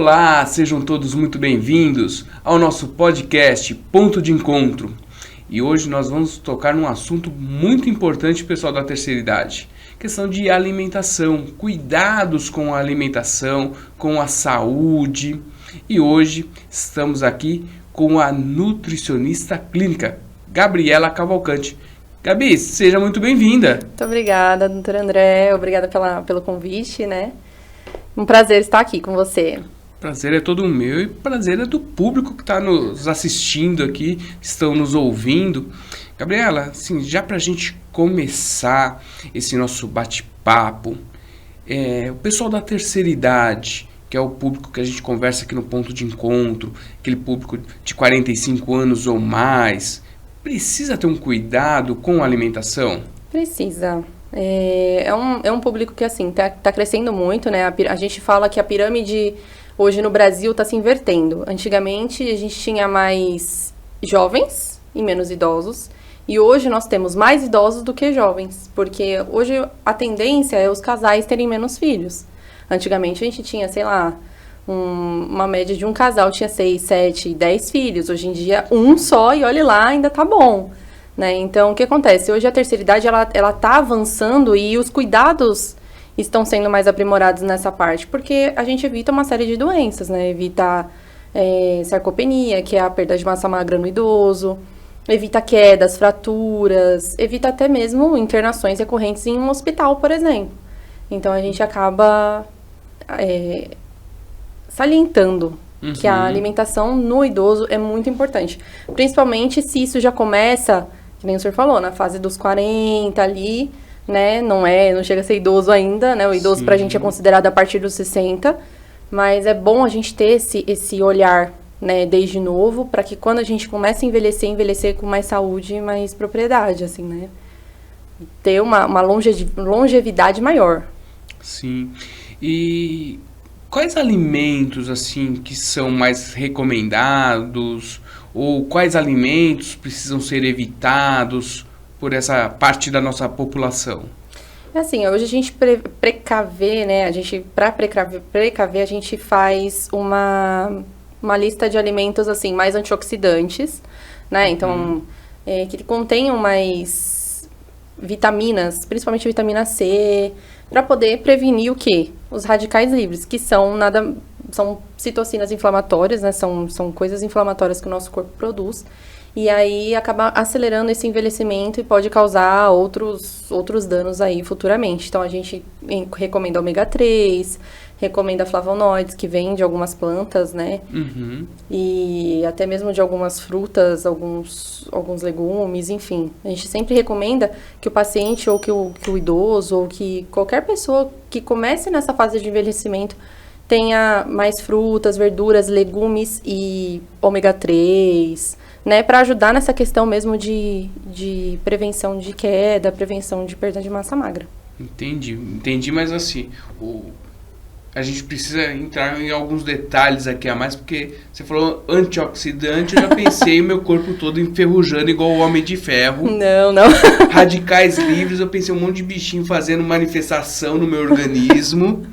Olá, sejam todos muito bem-vindos ao nosso podcast Ponto de Encontro. E hoje nós vamos tocar num assunto muito importante, pessoal da terceira idade. Questão de alimentação, cuidados com a alimentação, com a saúde. E hoje estamos aqui com a nutricionista clínica, Gabriela Cavalcante. Gabi, seja muito bem-vinda. Muito obrigada, doutor André. Obrigada pelo convite, né? Um prazer estar aqui com você. Prazer é todo meu e prazer é do público que está nos assistindo aqui, estão nos ouvindo. Gabriela, assim, já para a gente começar esse nosso bate-papo, o pessoal da terceira idade, que é o público que a gente conversa aqui no Ponto de Encontro, aquele público de 45 anos ou mais, precisa ter um cuidado com a alimentação? Precisa. É um público que, assim, tá crescendo muito, né? A gente fala que a pirâmide hoje no Brasil está se invertendo. Antigamente, a gente tinha mais jovens e menos idosos. E hoje nós temos mais idosos do que jovens. Porque hoje a tendência é os casais terem menos filhos. Antigamente, a gente tinha, sei lá, uma média de um casal tinha 6, 7, 10 filhos. Hoje em dia, um só e olhe lá, ainda tá bom. Né? Então, o que acontece? Hoje a terceira idade, ela tá avançando e os cuidados estão sendo mais aprimorados nessa parte, porque a gente evita uma série de doenças, né? Evita sarcopenia, que é a perda de massa magra no idoso, evita quedas, fraturas, evita até mesmo internações recorrentes em um hospital, por exemplo. Então, a gente acaba salientando que a alimentação no idoso é muito importante, principalmente se isso já começa, que nem o senhor falou, na fase dos 40 ali, né, não chega a ser idoso ainda, né, o idoso Sim. Pra gente é considerado a partir dos 60, mas é bom a gente ter esse olhar, né, desde novo, para que quando a gente começa a envelhecer com mais saúde e mais propriedade, assim, né, ter uma longevidade maior. Sim, e quais alimentos, assim, que são mais recomendados, ou quais alimentos precisam ser evitados por essa parte da nossa população? Assim, hoje a gente precaver, né, para precaver, a gente faz uma lista de alimentos, assim, mais antioxidantes, né, então, que contenham mais vitaminas, principalmente vitamina C, para poder prevenir o quê? Os radicais livres, que são citocinas inflamatórias, né? São coisas inflamatórias que o nosso corpo produz. E aí acaba acelerando esse envelhecimento e pode causar outros danos aí futuramente. Então a gente recomenda ômega 3, recomenda flavonoides, que vêm de algumas plantas, né? Uhum. E até mesmo de algumas frutas, alguns legumes, enfim. A gente sempre recomenda que o paciente ou que o idoso ou que qualquer pessoa que comece nessa fase de envelhecimento tenha mais frutas, verduras, legumes e ômega 3, né? Para ajudar nessa questão mesmo de prevenção de queda, prevenção de perda de massa magra. Entendi, mas assim, a gente precisa entrar em alguns detalhes aqui a mais, porque você falou antioxidante, eu já pensei o meu corpo todo enferrujando igual o Homem de Ferro. Não. Radicais livres, eu pensei um monte de bichinho fazendo manifestação no meu organismo.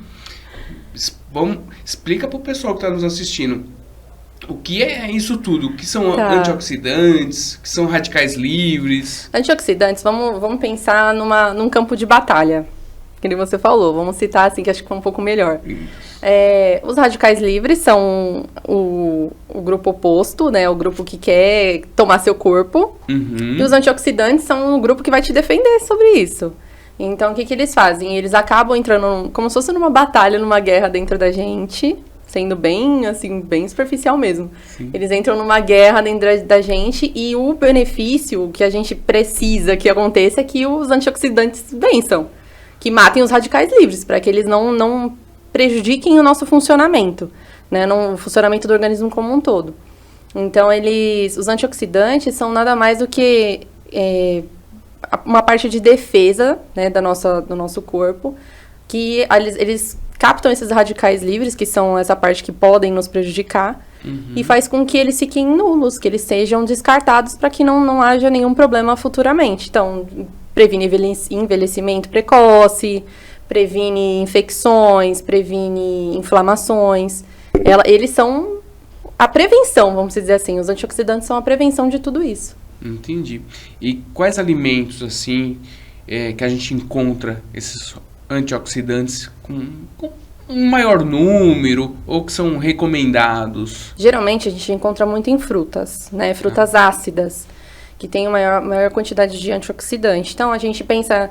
Explica pro pessoal que está nos assistindo. O que é isso tudo? O que são antioxidantes? O que são radicais livres? Antioxidantes, vamos pensar num campo de batalha. Que nem você falou, vamos citar assim, que acho que foi um pouco melhor. Os radicais livres são o grupo oposto, né? O grupo que quer tomar seu corpo. Uhum. E os antioxidantes são o grupo que vai te defender sobre isso. Então, o que eles fazem? Eles acabam entrando como se fosse numa batalha, numa guerra dentro da gente, sendo bem, assim, bem superficial mesmo. Sim. Eles entram numa guerra dentro da gente e o benefício que a gente precisa que aconteça é que os antioxidantes vençam. Que matem os radicais livres, para que eles não prejudiquem o nosso funcionamento, né? O funcionamento do organismo como um todo. Então, os antioxidantes são nada mais do que uma parte de defesa, né, do nosso corpo, que eles captam esses radicais livres, que são essa parte que podem nos prejudicar, e faz com que eles fiquem nulos, que eles sejam descartados para que não haja nenhum problema futuramente. Então, previne envelhecimento precoce, previne infecções, previne inflamações. Eles são a prevenção, vamos dizer assim. Os antioxidantes são a prevenção de tudo isso. Entendi. E quais alimentos, assim, que a gente encontra esses antioxidantes com um maior número ou que são recomendados? Geralmente a gente encontra muito em frutas, né? Frutas ácidas, que tem uma maior quantidade de antioxidante. Então a gente pensa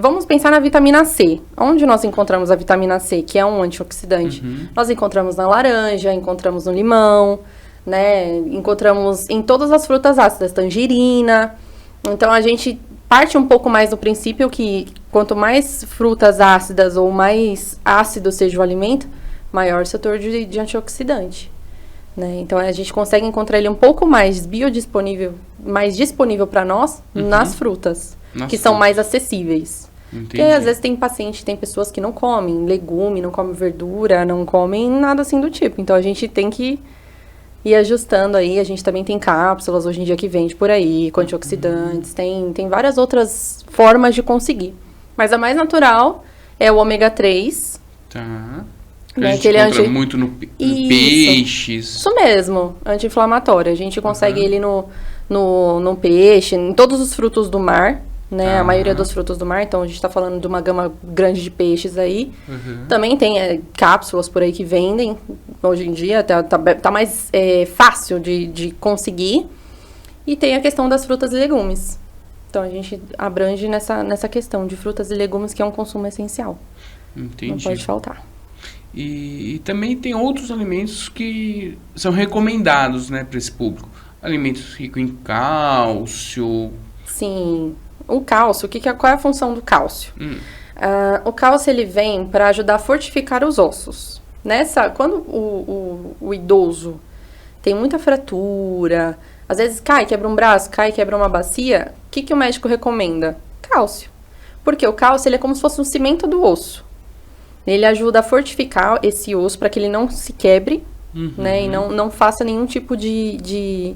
vamos pensar na vitamina C. Onde nós encontramos a vitamina C, que é um antioxidante? Nós encontramos na laranja, encontramos no limão, né? Encontramos em todas as frutas ácidas, tangerina. Então a gente parte um pouco mais do princípio que quanto mais frutas ácidas ou mais ácido seja o alimento, maior o setor de antioxidante, né? Então a gente consegue encontrar ele um pouco mais biodisponível, mais disponível para nós nas frutas, que são mais acessíveis. Entendi. Porque às vezes tem pessoas que não comem legume, não comem verdura, não comem nada assim do tipo. Então a gente tem que ir ajustando aí. A gente também tem cápsulas hoje em dia que vende por aí, com antioxidantes, tem várias outras formas de conseguir. Mas a mais natural é o ômega 3. Tá. Né, a gente encontra muito no peixes. Isso mesmo, anti-inflamatório. A gente consegue ele no peixe, em todos os frutos do mar, né? A maioria dos frutos do mar. Então, a gente está falando de uma gama grande de peixes aí. Também tem cápsulas por aí que vendem. Hoje em dia, tá mais fácil de conseguir. E tem a questão das frutas e legumes. Então, a gente abrange nessa questão de frutas e legumes, que é um consumo essencial. Entendi. Não pode faltar. E também tem outros alimentos que são recomendados, né, para esse público. Alimentos ricos em cálcio. Sim. O cálcio, qual é a função do cálcio? O cálcio, ele vem para ajudar a fortificar os ossos. Quando o idoso tem muita fratura, às vezes quebra um braço, quebra uma bacia, o que o médico recomenda? Cálcio. Porque o cálcio, ele é como se fosse um cimento do osso. Ele ajuda a fortificar esse osso para que ele não se quebre, né? E não faça nenhum tipo de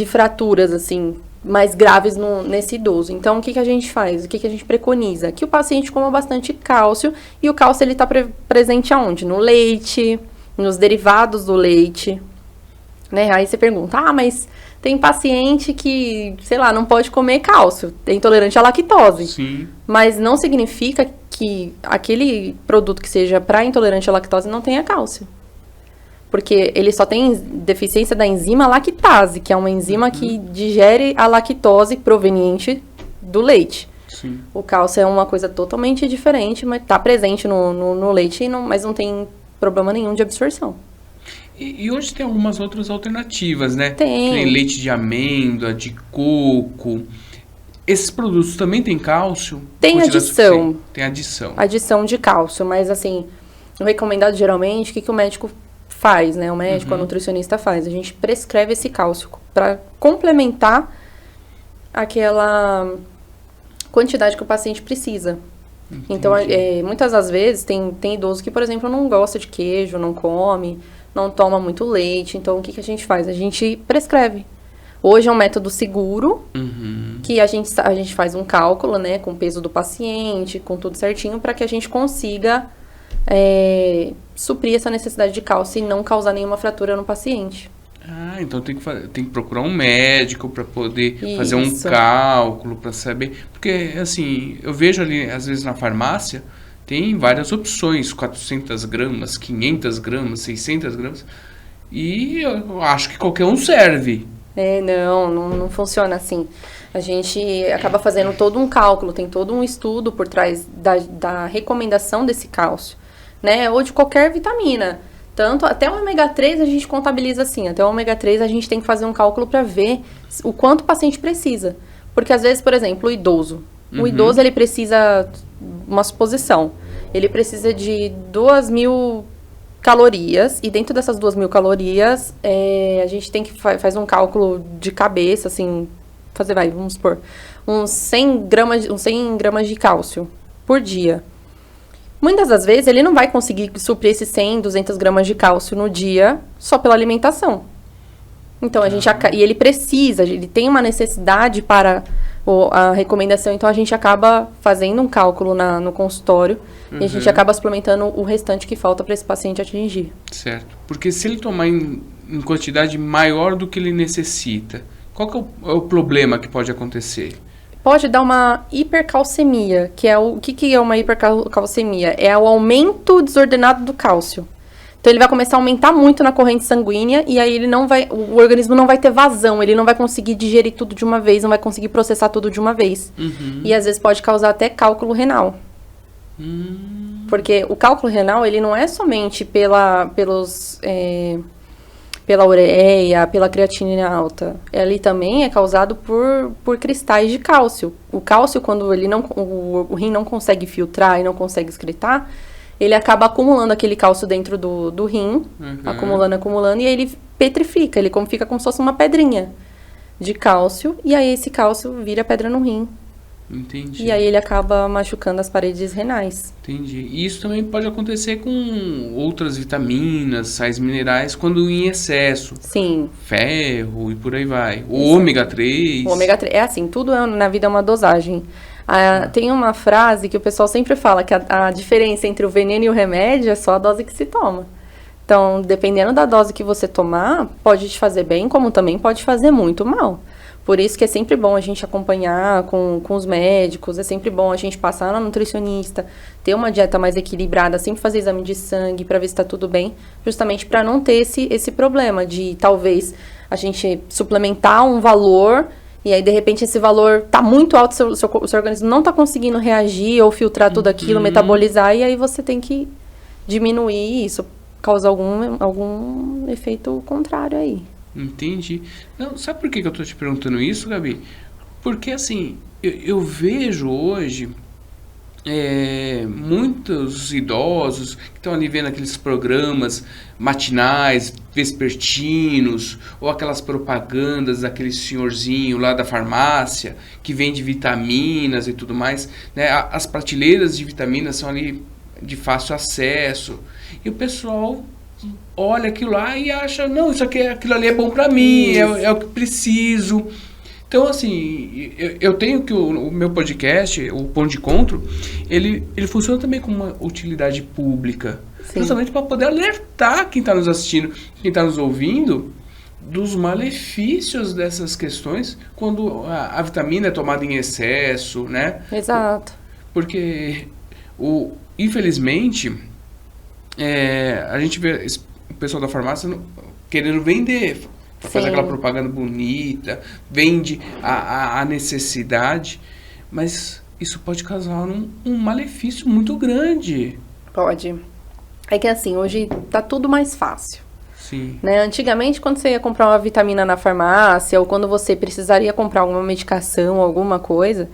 fraturas, assim, mais graves nesse idoso. Então, o que a gente faz? O que a gente preconiza? Que o paciente coma bastante cálcio. E o cálcio, ele está presente aonde? No leite, nos derivados do leite. Né? Aí você pergunta, mas tem paciente que, sei lá, não pode comer cálcio, é intolerante à lactose. Sim. Mas não significa que aquele produto que seja para intolerante à lactose não tenha cálcio. Porque ele só tem deficiência da enzima lactase, que é uma enzima que digere a lactose proveniente do leite. Sim. O cálcio é uma coisa totalmente diferente, mas está presente no leite, mas não tem problema nenhum de absorção. E hoje tem algumas outras alternativas, né? Tem leite de amêndoa, de coco. Esses produtos também têm cálcio? Tem adição. Tem adição. Adição de cálcio, mas assim, o recomendado geralmente, o que o médico faz, né? O médico, a nutricionista faz. A gente prescreve esse cálcio para complementar aquela quantidade que o paciente precisa. Entendi. Então, muitas das vezes, tem idoso que, por exemplo, não gosta de queijo, não come, não toma muito leite. Então, o que a gente faz? A gente prescreve. Hoje é um método seguro, que a gente faz um cálculo, né, com o peso do paciente, com tudo certinho, para que a gente consiga suprir essa necessidade de cálcio e não causar nenhuma fratura no paciente. Então tem que procurar um médico para poder fazer um cálculo, para saber. Porque, assim, eu vejo ali, às vezes na farmácia, tem várias opções, 400 gramas, 500 gramas, 600 gramas, e eu acho que qualquer um serve. Não funciona assim. A gente acaba fazendo todo um cálculo, tem todo um estudo por trás da recomendação desse cálcio, né? Ou de qualquer vitamina. Tanto, até o ômega 3 a gente contabiliza assim, até o ômega 3 a gente tem que fazer um cálculo para ver o quanto o paciente precisa. Porque às vezes, por exemplo, o idoso. O idoso, ele precisa, uma suposição, ele precisa de 2.000 calorias, e dentro dessas 2.000 calorias, a gente tem que faz um cálculo de cabeça, assim, vamos supor, uns 100 gramas de cálcio por dia. Muitas das vezes, ele não vai conseguir suprir esses 100, 200 gramas de cálcio no dia só pela alimentação. Então, ele tem uma necessidade para A recomendação, então, a gente acaba fazendo um cálculo no consultório e a gente acaba suplementando o restante que falta para esse paciente atingir. Certo. Porque se ele tomar em quantidade maior do que ele necessita, qual que é o problema que pode acontecer? Pode dar uma hipercalcemia, que é o que é uma hipercalcemia? É o aumento desordenado do cálcio. Então ele vai começar a aumentar muito na corrente sanguínea e aí o organismo não vai ter vazão, ele não vai conseguir digerir tudo de uma vez, não vai conseguir processar tudo de uma vez. E às vezes pode causar até cálculo renal. Porque o cálculo renal, ele não é somente pela ureia, pela creatinina alta. Ele também é causado por cristais de cálcio. O cálcio, quando o rim não consegue filtrar e não consegue excretar, ele acaba acumulando aquele cálcio dentro do rim, acumulando, e aí ele petrifica, ele fica como se fosse uma pedrinha de cálcio, e aí esse cálcio vira pedra no rim. Entendi. E aí ele acaba machucando as paredes renais. Entendi. E isso também pode acontecer com outras vitaminas, sais minerais, quando em excesso. Sim. Ferro e por aí vai. O ômega 3. O ômega 3. É assim, tudo na vida é uma dosagem. Tem uma frase que o pessoal sempre fala, que a diferença entre o veneno e o remédio é só a dose que se toma. Então, dependendo da dose que você tomar, pode te fazer bem, como também pode fazer muito mal. Por isso que é sempre bom a gente acompanhar com os médicos, é sempre bom a gente passar na nutricionista, ter uma dieta mais equilibrada, sempre fazer exame de sangue para ver se está tudo bem, justamente para não ter esse problema de talvez a gente suplementar um valor e aí de repente esse valor está muito alto, o seu organismo não está conseguindo reagir ou filtrar tudo aquilo, metabolizar, e aí você tem que diminuir isso, causar algum efeito contrário aí. Entendi. Não, sabe por que eu tô te perguntando isso, Gabi? Porque, assim, eu vejo hoje muitos idosos que estão ali vendo aqueles programas matinais, vespertinos, ou aquelas propagandas daquele senhorzinho lá da farmácia que vende vitaminas e tudo mais, né? As prateleiras de vitaminas são ali de fácil acesso. E o pessoal olha aquilo lá e acha, não, aquilo ali é bom pra mim, é o que preciso. Então, assim, eu tenho que o meu podcast, o Ponto de Encontro, ele funciona também como uma utilidade pública. Sim. Justamente para poder alertar quem está nos assistindo, quem está nos ouvindo, dos malefícios dessas questões quando a vitamina é tomada em excesso, né? Exato. Porque, infelizmente, a gente vê o pessoal da farmácia querendo vender, faz aquela propaganda bonita, vende a necessidade, mas isso pode causar um malefício muito grande. Pode. É que assim, hoje tá tudo mais fácil. Sim. Né? Antigamente, quando você ia comprar uma vitamina na farmácia, ou quando você precisaria comprar alguma medicação, alguma coisa,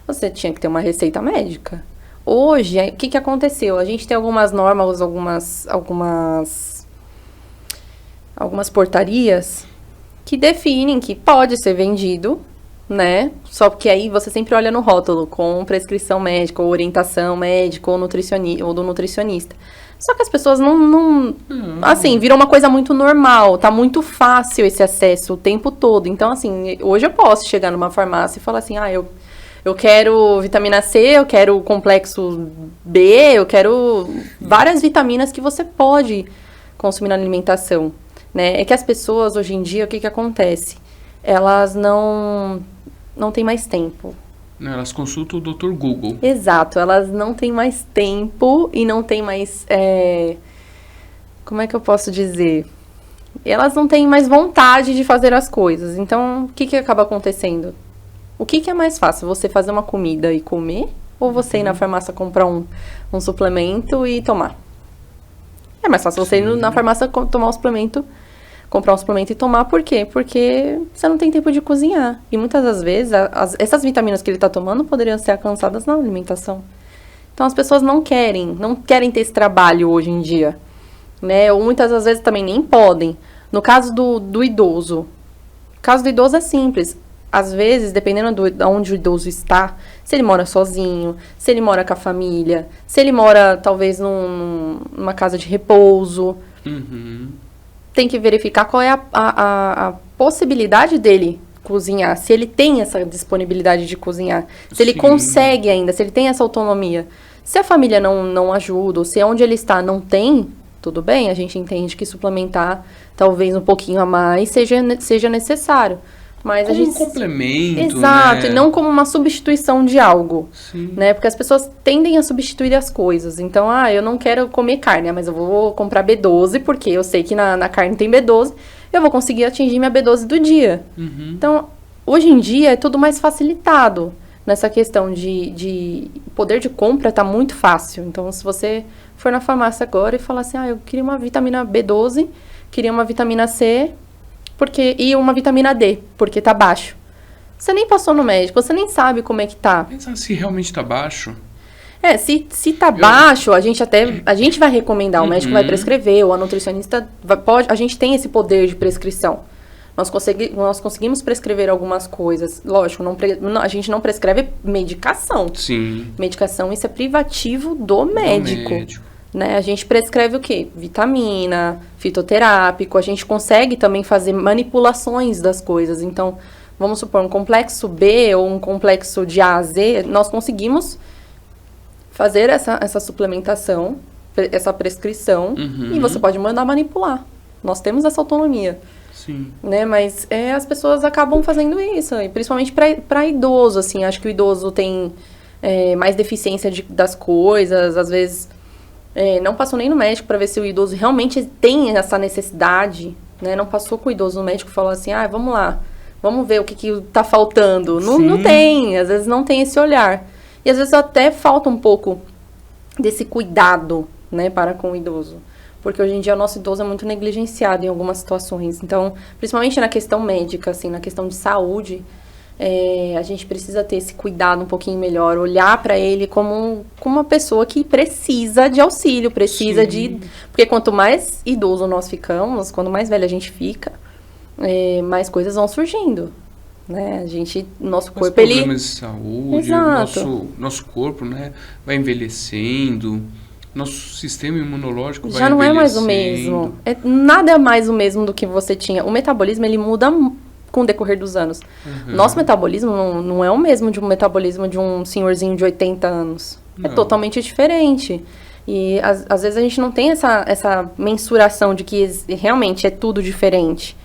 você tinha que ter uma receita médica. Hoje, o que aconteceu? A gente tem algumas normas, algumas portarias que definem que pode ser vendido, né? Só que aí você sempre olha no rótulo, com prescrição médica, ou orientação médica, ou do nutricionista. Só que as pessoas assim, virou uma coisa muito normal, tá muito fácil esse acesso o tempo todo. Então, assim, hoje eu posso chegar numa farmácia e falar assim, eu quero vitamina C, eu quero complexo B, eu quero várias vitaminas que você pode consumir na alimentação, né? É que as pessoas, hoje em dia, o que acontece? Elas não têm mais tempo. Elas consultam o Dr. Google. Exato, elas não têm mais tempo e não têm mais... como é que eu posso dizer? Elas não têm mais vontade de fazer as coisas. Então, o que acaba acontecendo? O que é mais fácil? Você fazer uma comida e comer? Ou você ir na farmácia comprar um suplemento e tomar? É mais fácil você ir na farmácia tomar um suplemento, comprar um suplemento e tomar. Por quê? Porque você não tem tempo de cozinhar. E muitas das vezes, essas vitaminas que ele está tomando poderiam ser alcançadas na alimentação. Então, as pessoas não querem ter esse trabalho hoje em dia. Né? Ou muitas das vezes também nem podem. No caso do idoso. O caso do idoso é simples. Às vezes, dependendo de onde o idoso está, se ele mora sozinho, se ele mora com a família, se ele mora, talvez, numa casa de repouso, tem que verificar qual é a possibilidade dele cozinhar, se ele tem essa disponibilidade de cozinhar, se ele Sim. consegue ainda, se ele tem essa autonomia. Se a família não ajuda, ou se onde ele está não tem, tudo bem, a gente entende que suplementar talvez um pouquinho a mais seja necessário. Mas Como a gente... um complemento, Exato, né? e não como uma substituição de algo, Sim. né? Porque as pessoas tendem a substituir as coisas. Então, eu não quero comer carne, mas eu vou comprar B12, porque eu sei que na carne tem B12, eu vou conseguir atingir minha B12 do dia. Uhum. Então, hoje em dia é tudo mais facilitado nessa questão de poder de compra tá muito fácil. Então, se você for na farmácia agora e falar assim, eu queria uma vitamina B12, queria uma vitamina C, e uma vitamina D, porque tá baixo. Você nem passou no médico, você nem sabe como é que tá. Pensa se realmente tá baixo. Se tá baixo, a gente vai recomendar, o médico vai prescrever, ou a nutricionista a gente tem esse poder de prescrição. Nós conseguimos prescrever algumas coisas. Lógico, a gente não prescreve medicação. Sim. Medicação, isso é privativo do médico. Né? A gente prescreve o quê? Vitamina, fitoterápico. A gente consegue também fazer manipulações das coisas. Então, vamos supor, um complexo B ou um complexo de A a Z, nós conseguimos fazer essa suplementação, essa prescrição, e você pode mandar manipular. Nós temos essa autonomia. Sim. Né? Mas as pessoas acabam fazendo isso, e principalmente para idoso, assim. Acho que o idoso tem mais deficiência das coisas, às vezes não passou nem no médico para ver se o idoso realmente tem essa necessidade, né? Não passou com o idoso no médico e falou assim, vamos lá, vamos ver o que tá faltando. Não tem, às vezes não tem esse olhar. E às vezes até falta um pouco desse cuidado, né, para com o idoso. Porque hoje em dia o nosso idoso é muito negligenciado em algumas situações. Então, principalmente na questão médica, assim, na questão de saúde, a gente precisa ter esse cuidado um pouquinho melhor, olhar para ele como uma pessoa que precisa de auxílio, precisa de... Porque quanto mais idoso nós ficamos, quanto mais velho a gente fica, mais coisas vão surgindo. Né? Nosso corpo, problemas de saúde, Exato. nosso corpo, né, vai envelhecendo, nosso sistema imunológico vai já não é mais o envelhecendo. mesmo. Nada é mais o mesmo do que você tinha. O metabolismo, ele muda com o decorrer dos anos. Nosso metabolismo não é o mesmo de um metabolismo de um senhorzinho de 80 anos. Não. É totalmente diferente. E às vezes a gente não tem essa mensuração de que realmente é tudo diferente.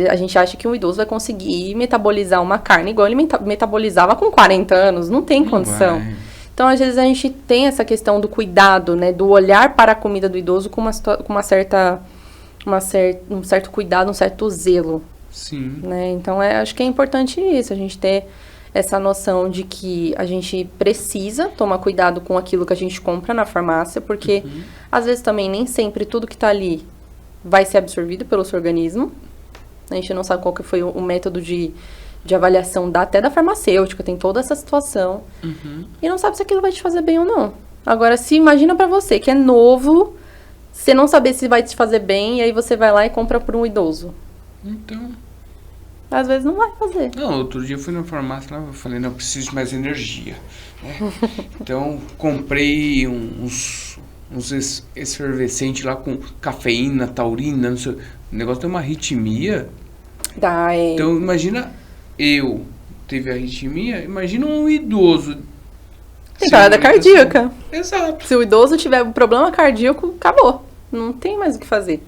A gente acha que um idoso vai conseguir metabolizar uma carne igual ele metabolizava com 40 anos. Não tem condição. Vai. Então, às vezes, a gente tem essa questão do cuidado, né? Do olhar para a comida do idoso com um certo cuidado, um certo zelo. Sim. Né? Então, acho que é importante isso, a gente ter essa noção de que a gente precisa tomar cuidado com aquilo que a gente compra na farmácia, porque, às vezes, também nem sempre tudo que está ali vai ser absorvido pelo seu organismo. A gente não sabe qual que foi o método de avaliação até da farmacêutica, tem toda essa situação. E não sabe se aquilo vai te fazer bem ou não. Agora, se imagina pra você, que é novo, você não saber se vai te fazer bem, e aí você vai lá e compra por um idoso. Então... Às vezes não vai fazer. Não, outro dia eu fui na farmácia lá, eu falei, não, eu preciso de mais energia. Né? Então, comprei uns efervescentes lá com cafeína, taurina, não sei. O negócio tem uma arritmia. Então, imagina teve arritmia, imagina um idoso. Tem parada cardíaca. Exato. Se o idoso tiver um problema cardíaco, acabou. Não tem mais o que fazer.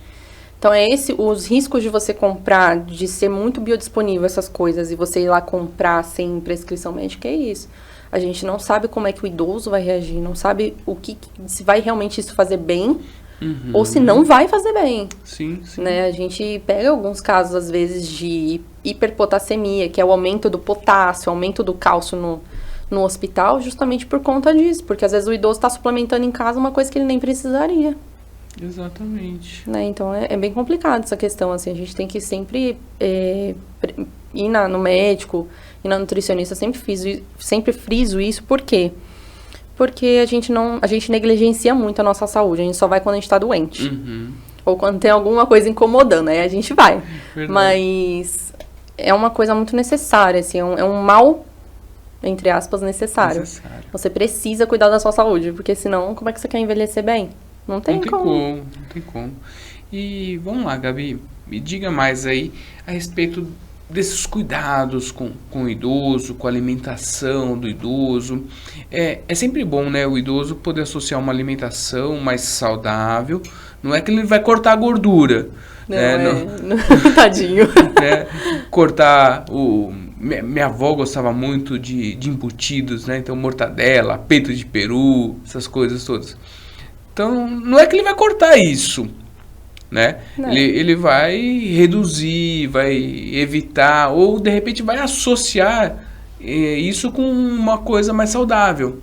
Então, os riscos de você comprar, de ser muito biodisponível essas coisas, e você ir lá comprar sem prescrição médica, é isso. A gente não sabe como é que o idoso vai reagir, não sabe se vai realmente isso fazer bem, ou se não vai fazer bem. Sim. Né? A gente pega alguns casos, às vezes, de hiperpotassemia, que é o aumento do potássio, aumento do cálcio no hospital, justamente por conta disso. Porque, às vezes, o idoso está suplementando em casa uma coisa que ele nem precisaria. Exatamente. Né? Então, é bem complicado essa questão. Assim, a gente tem que sempre ir no médico, ir na nutricionista. Sempre friso isso. Por quê? Porque a gente negligencia muito a nossa saúde. A gente só vai quando a gente tá doente. Ou quando tem alguma coisa incomodando, aí a gente vai. Verdade. Mas é uma coisa muito necessária, assim, é um mal, entre aspas, necessário. Você precisa cuidar da sua saúde, porque senão, como é que você quer envelhecer bem? Não tem como. E vamos lá, Gabi, me diga mais aí a respeito desses cuidados com o idoso, com a alimentação do idoso. É sempre bom, né, o idoso poder associar uma alimentação mais saudável. Não é que ele vai cortar a gordura. Não, tadinho. Cortar minha avó gostava muito de embutidos, né? Então mortadela, peito de peru, essas coisas todas. Então não é que ele vai cortar isso, né? Ele vai reduzir, vai evitar, ou de repente vai associar isso com uma coisa mais saudável.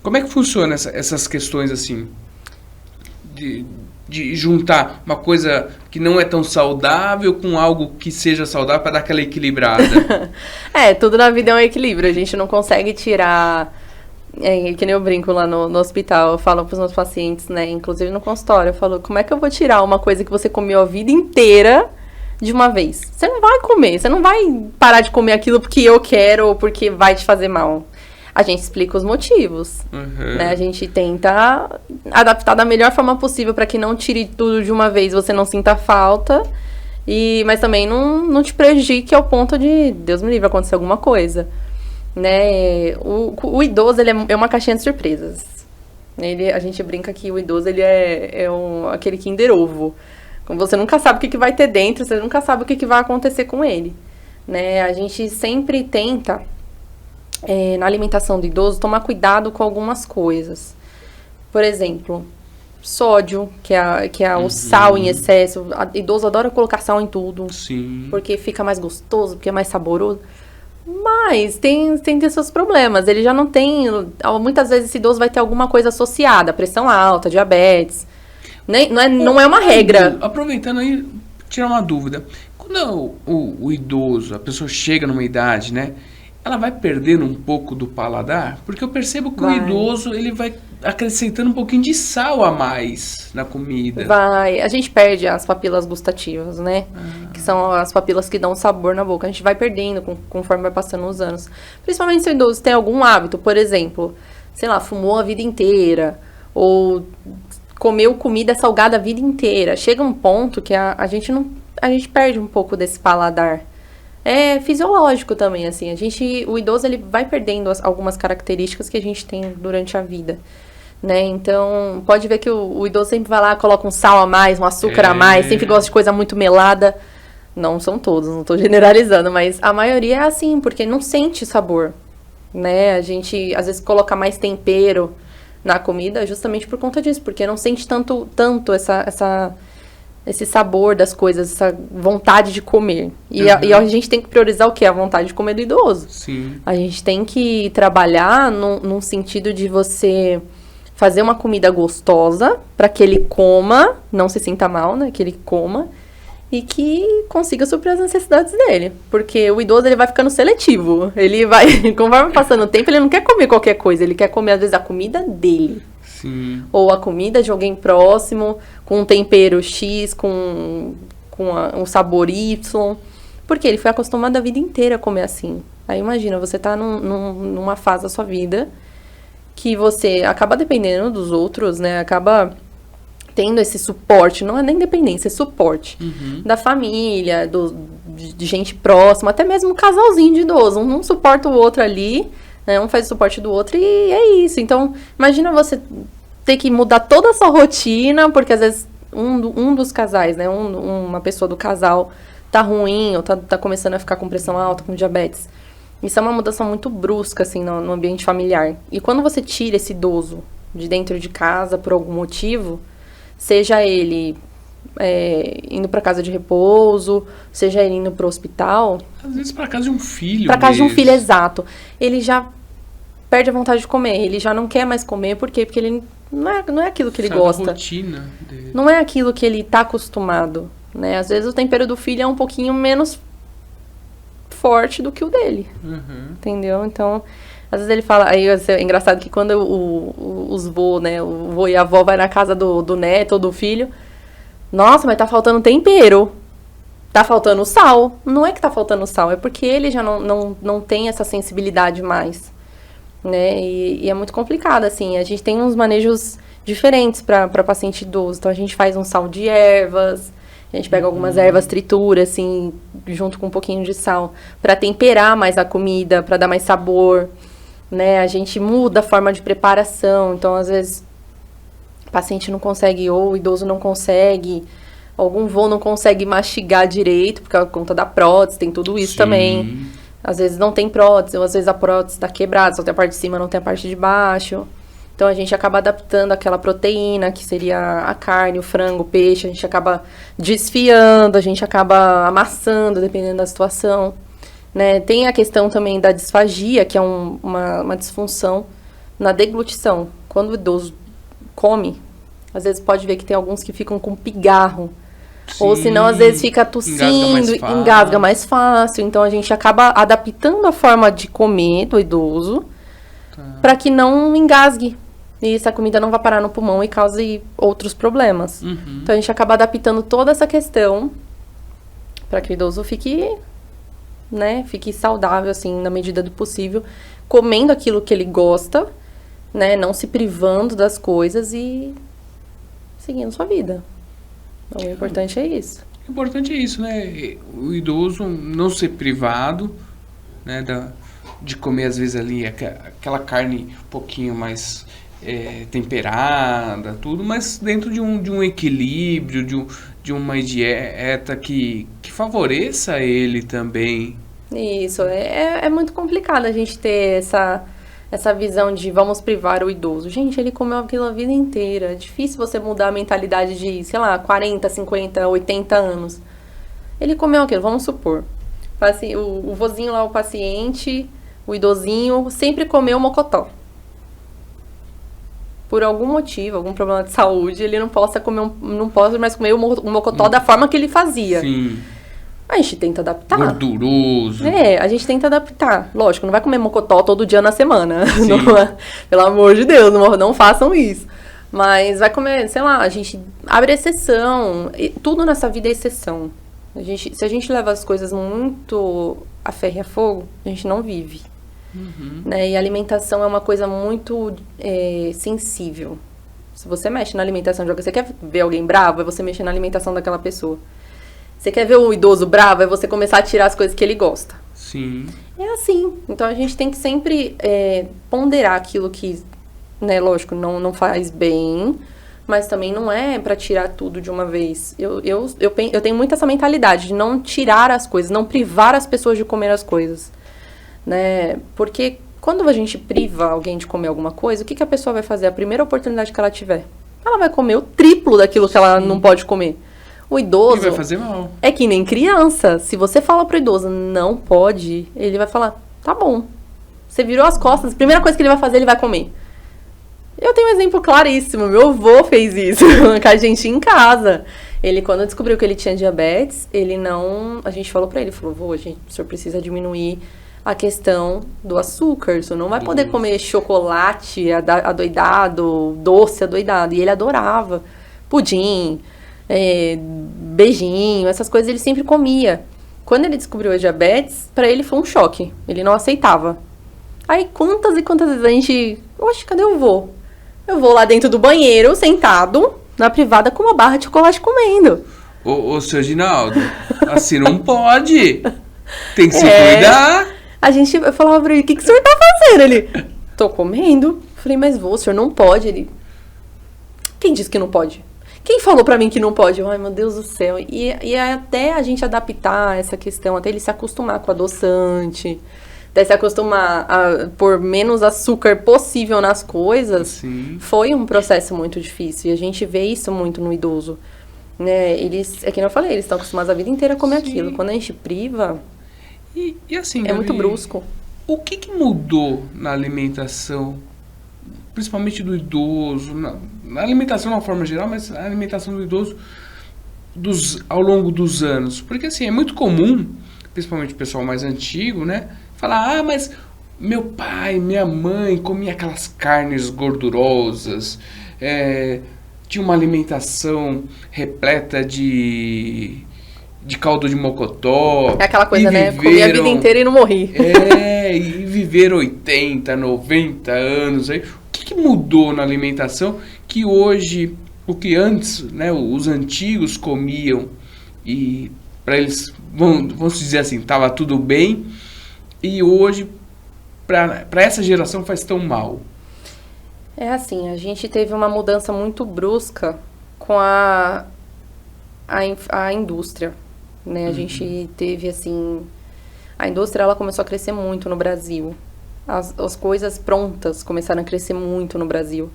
Como é que funciona essas questões assim? De juntar uma coisa que não é tão saudável com algo que seja saudável para dar aquela equilibrada. Tudo na vida é um equilíbrio. A gente não consegue tirar... que nem eu brinco lá no hospital, eu falo para os meus pacientes, né? Inclusive no consultório, eu falo, como é que eu vou tirar uma coisa que você comeu a vida inteira de uma vez? Você não vai comer, você não vai parar de comer aquilo porque eu quero ou porque vai te fazer mal. A gente explica os motivos, né? A gente tenta adaptar da melhor forma possível para que não tire tudo de uma vez, você não sinta falta, mas também não te prejudique ao ponto de, Deus me livre, acontecer alguma coisa, né? O idoso, ele é uma caixinha de surpresas. A gente brinca que o idoso, ele aquele Kinder Ovo. Você nunca sabe o que vai ter dentro, você nunca sabe o que vai acontecer com ele, né? A gente sempre tenta... na alimentação do idoso, tomar cuidado com algumas coisas. Por exemplo, sódio, que é o sal em excesso. O idoso adora colocar sal em tudo. Sim. Porque fica mais gostoso, porque é mais saboroso. Mas tem seus problemas. Ele já não tem... Muitas vezes esse idoso vai ter alguma coisa associada. Pressão alta, diabetes. Não é uma regra. Aproveitando aí, tirar uma dúvida. Quando o idoso, a pessoa chega numa idade, né? Ela vai perdendo um pouco do paladar? Porque eu percebo que o idoso, ele vai acrescentando um pouquinho de sal a mais na comida. A gente perde as papilas gustativas, né? Que são as papilas que dão sabor na boca. A gente vai perdendo conforme vai passando os anos. Principalmente se o idoso tem algum hábito, por exemplo, sei lá, fumou a vida inteira, ou comeu comida salgada a vida inteira. Chega um ponto que a gente perde um pouco desse paladar. É fisiológico também, assim, o idoso, ele vai perdendo algumas características que a gente tem durante a vida, né? Então, pode ver que o idoso sempre vai lá, coloca um sal a mais, um açúcar a mais, sempre gosta de coisa muito melada. Não são todos, não tô generalizando, mas a maioria é assim, porque não sente sabor, né? A gente, às vezes, coloca mais tempero na comida justamente por conta disso, porque não sente tanto esse sabor das coisas, essa vontade de comer. E a gente tem que priorizar o quê? A vontade de comer do idoso. Sim. A gente tem que trabalhar num sentido de você fazer uma comida gostosa para que ele coma, não se sinta mal, né? Que ele coma e que consiga suprir as necessidades dele. Porque o idoso, ele vai ficando seletivo. Ele vai, conforme passando o tempo, ele não quer comer qualquer coisa. Ele quer comer, às vezes, a comida dele. Sim. Ou a comida de alguém próximo, com um tempero X, com um sabor Y. Porque ele foi acostumado a vida inteira a comer assim. Aí imagina, você tá numa fase da sua vida que você acaba dependendo dos outros, né? Acaba tendo esse suporte, não é nem dependência, é suporte da família, de gente próxima, até mesmo um casalzinho de idoso. Um suporta o outro ali, né? Um faz o suporte do outro e é isso. Então, imagina você ter que mudar toda a sua rotina, porque às vezes um dos casais, né? Uma pessoa do casal tá ruim, ou tá começando a ficar com pressão alta, com diabetes. Isso é uma mudança muito brusca, assim, no ambiente familiar. E quando você tira esse idoso de dentro de casa por algum motivo, seja ele indo para casa de repouso, seja ele indo para o hospital... Às vezes para casa de um filho. Para casa de um filho, exato. Ele já perde a vontade de comer, ele já não quer mais comer, por quê? Porque ele não é aquilo que ele gosta. A rotina dele. Não é aquilo que ele tá acostumado, né? Às vezes o tempero do filho é um pouquinho menos forte do que o dele, entendeu? Então, às vezes ele fala... Aí é engraçado que quando os vô, né? O vô e a avó vai na casa do neto ou do filho... Nossa, mas tá faltando tempero. Tá faltando sal. Não é que tá faltando sal, é porque ele já não tem essa sensibilidade mais, né? E é muito complicado, assim. A gente tem uns manejos diferentes para paciente idoso. Então, a gente faz um sal de ervas, A gente pega algumas ervas, tritura, assim, junto com um pouquinho de sal, para temperar mais a comida, para dar mais sabor, né? A gente muda a forma de preparação, então, às vezes, o paciente não consegue, ou o idoso não consegue, algum vô não consegue mastigar direito, por conta da prótese, tem tudo isso também. Às vezes não tem prótese, ou às vezes a prótese está quebrada, só tem a parte de cima, não tem a parte de baixo. Então, a gente acaba adaptando aquela proteína, que seria a carne, o frango, o peixe. A gente acaba desfiando, a gente acaba amassando, dependendo da situação. Né? Tem a questão também da disfagia, que é uma disfunção na deglutição. Quando o idoso come, às vezes pode ver que tem alguns que ficam com pigarro. Sim, ou senão, às vezes, fica tossindo, engasga mais fácil. Então, a gente acaba adaptando a forma de comer do idoso para que não engasgue. E essa comida não vai parar no pulmão e cause outros problemas. Então, a gente acaba adaptando toda essa questão para que o idoso fique, né, fique saudável, assim, na medida do possível, comendo aquilo que ele gosta, né, não se privando das coisas e seguindo sua vida. Então, o importante é isso. O importante é isso, né? O idoso não ser privado, né, de comer, às vezes, ali aquela carne um pouquinho mais temperada, tudo, mas dentro de um equilíbrio, de uma dieta que favoreça ele também. Isso, é muito complicado a gente ter essa visão de vamos privar o idoso. Gente, ele comeu aquilo a vida inteira. É difícil você mudar a mentalidade de, sei lá, 40, 50, 80 anos. Ele comeu aquilo, vamos supor. O vozinho lá, o paciente, o idosinho, sempre comeu mocotó. Por algum motivo, algum problema de saúde, ele não pode mais comer o mocotó da forma que ele fazia. Sim. A gente tenta adaptar. Gorduroso. A gente tenta adaptar. Lógico, não vai comer mocotó todo dia na semana. Não, pelo amor de Deus, não façam isso. Mas vai comer, sei lá, a gente abre exceção. Tudo nessa vida é exceção. Se a gente leva as coisas muito a ferro e a fogo, a gente não vive. Né? E a alimentação é uma coisa muito sensível. Se você mexe na alimentação de alguém, você quer ver alguém bravo, é você mexer na alimentação daquela pessoa. Você quer ver um idoso bravo, é você começar a tirar as coisas que ele gosta. Sim. É assim. Então, a gente tem que sempre ponderar aquilo que, né, lógico, não faz bem, mas também não é pra tirar tudo de uma vez. Eu tenho muito essa mentalidade de não tirar as coisas, não privar as pessoas de comer as coisas. Né? Porque quando a gente priva alguém de comer alguma coisa, o que a pessoa vai fazer? A primeira oportunidade que ela tiver, ela vai comer o triplo daquilo que ela não pode comer. O idoso... E vai fazer mal. É que nem criança. Se você fala pro idoso, não pode, ele vai falar, tá bom. Você virou as costas, a primeira coisa que ele vai fazer, ele vai comer. Eu tenho um exemplo claríssimo. Meu avô fez isso com a gente em casa. Ele, quando descobriu que ele tinha diabetes, ele não... A gente falou pra ele, falou, vô, o senhor precisa diminuir a questão do açúcar. O senhor não vai poder comer chocolate adoidado, doce adoidado. E ele adorava. Pudim... beijinho, essas coisas ele sempre comia. Quando ele descobriu a diabetes, pra ele foi um choque. Ele não aceitava. Aí quantas e quantas vezes a gente... Oxe, cadê o vô? Eu vou lá dentro do banheiro, sentado, na privada, com uma barra de chocolate comendo. Ô, seu Ginaldo, assim não pode. Tem que se cuidar. Eu falava pra ele, o que o senhor tá fazendo? Ele, tô comendo. Falei, mas vô, o senhor não pode. Ele, quem disse que não pode? Quem falou pra mim que não pode? Ai, meu Deus do céu. E até a gente adaptar essa questão, até ele se acostumar com o adoçante, até se acostumar a pôr menos açúcar possível nas coisas, Sim. Foi um processo muito difícil. E a gente vê isso muito no idoso. Né? É que eu falei, eles estão acostumados a vida inteira a comer aquilo. Quando a gente priva, e assim, é muito brusco. O que mudou na alimentação, principalmente do idoso, na alimentação de uma forma geral, mas a alimentação do idoso ao longo dos anos? Porque assim, é muito comum, principalmente o pessoal mais antigo, né, falar, mas meu pai, minha mãe comia aquelas carnes gordurosas, tinha uma alimentação repleta de caldo de mocotó. É aquela coisa, né? Comi a vida inteira e não morri. E viveram 80, 90 anos aí. O que mudou na alimentação que hoje, o que antes, né, os antigos comiam e para eles, vamos dizer assim, tava tudo bem, e hoje, para essa geração, faz tão mal? É assim, a gente teve uma mudança muito brusca com a indústria, né? A gente teve, assim... A indústria, ela começou a crescer muito no Brasil. As coisas prontas começaram a crescer muito no Brasil.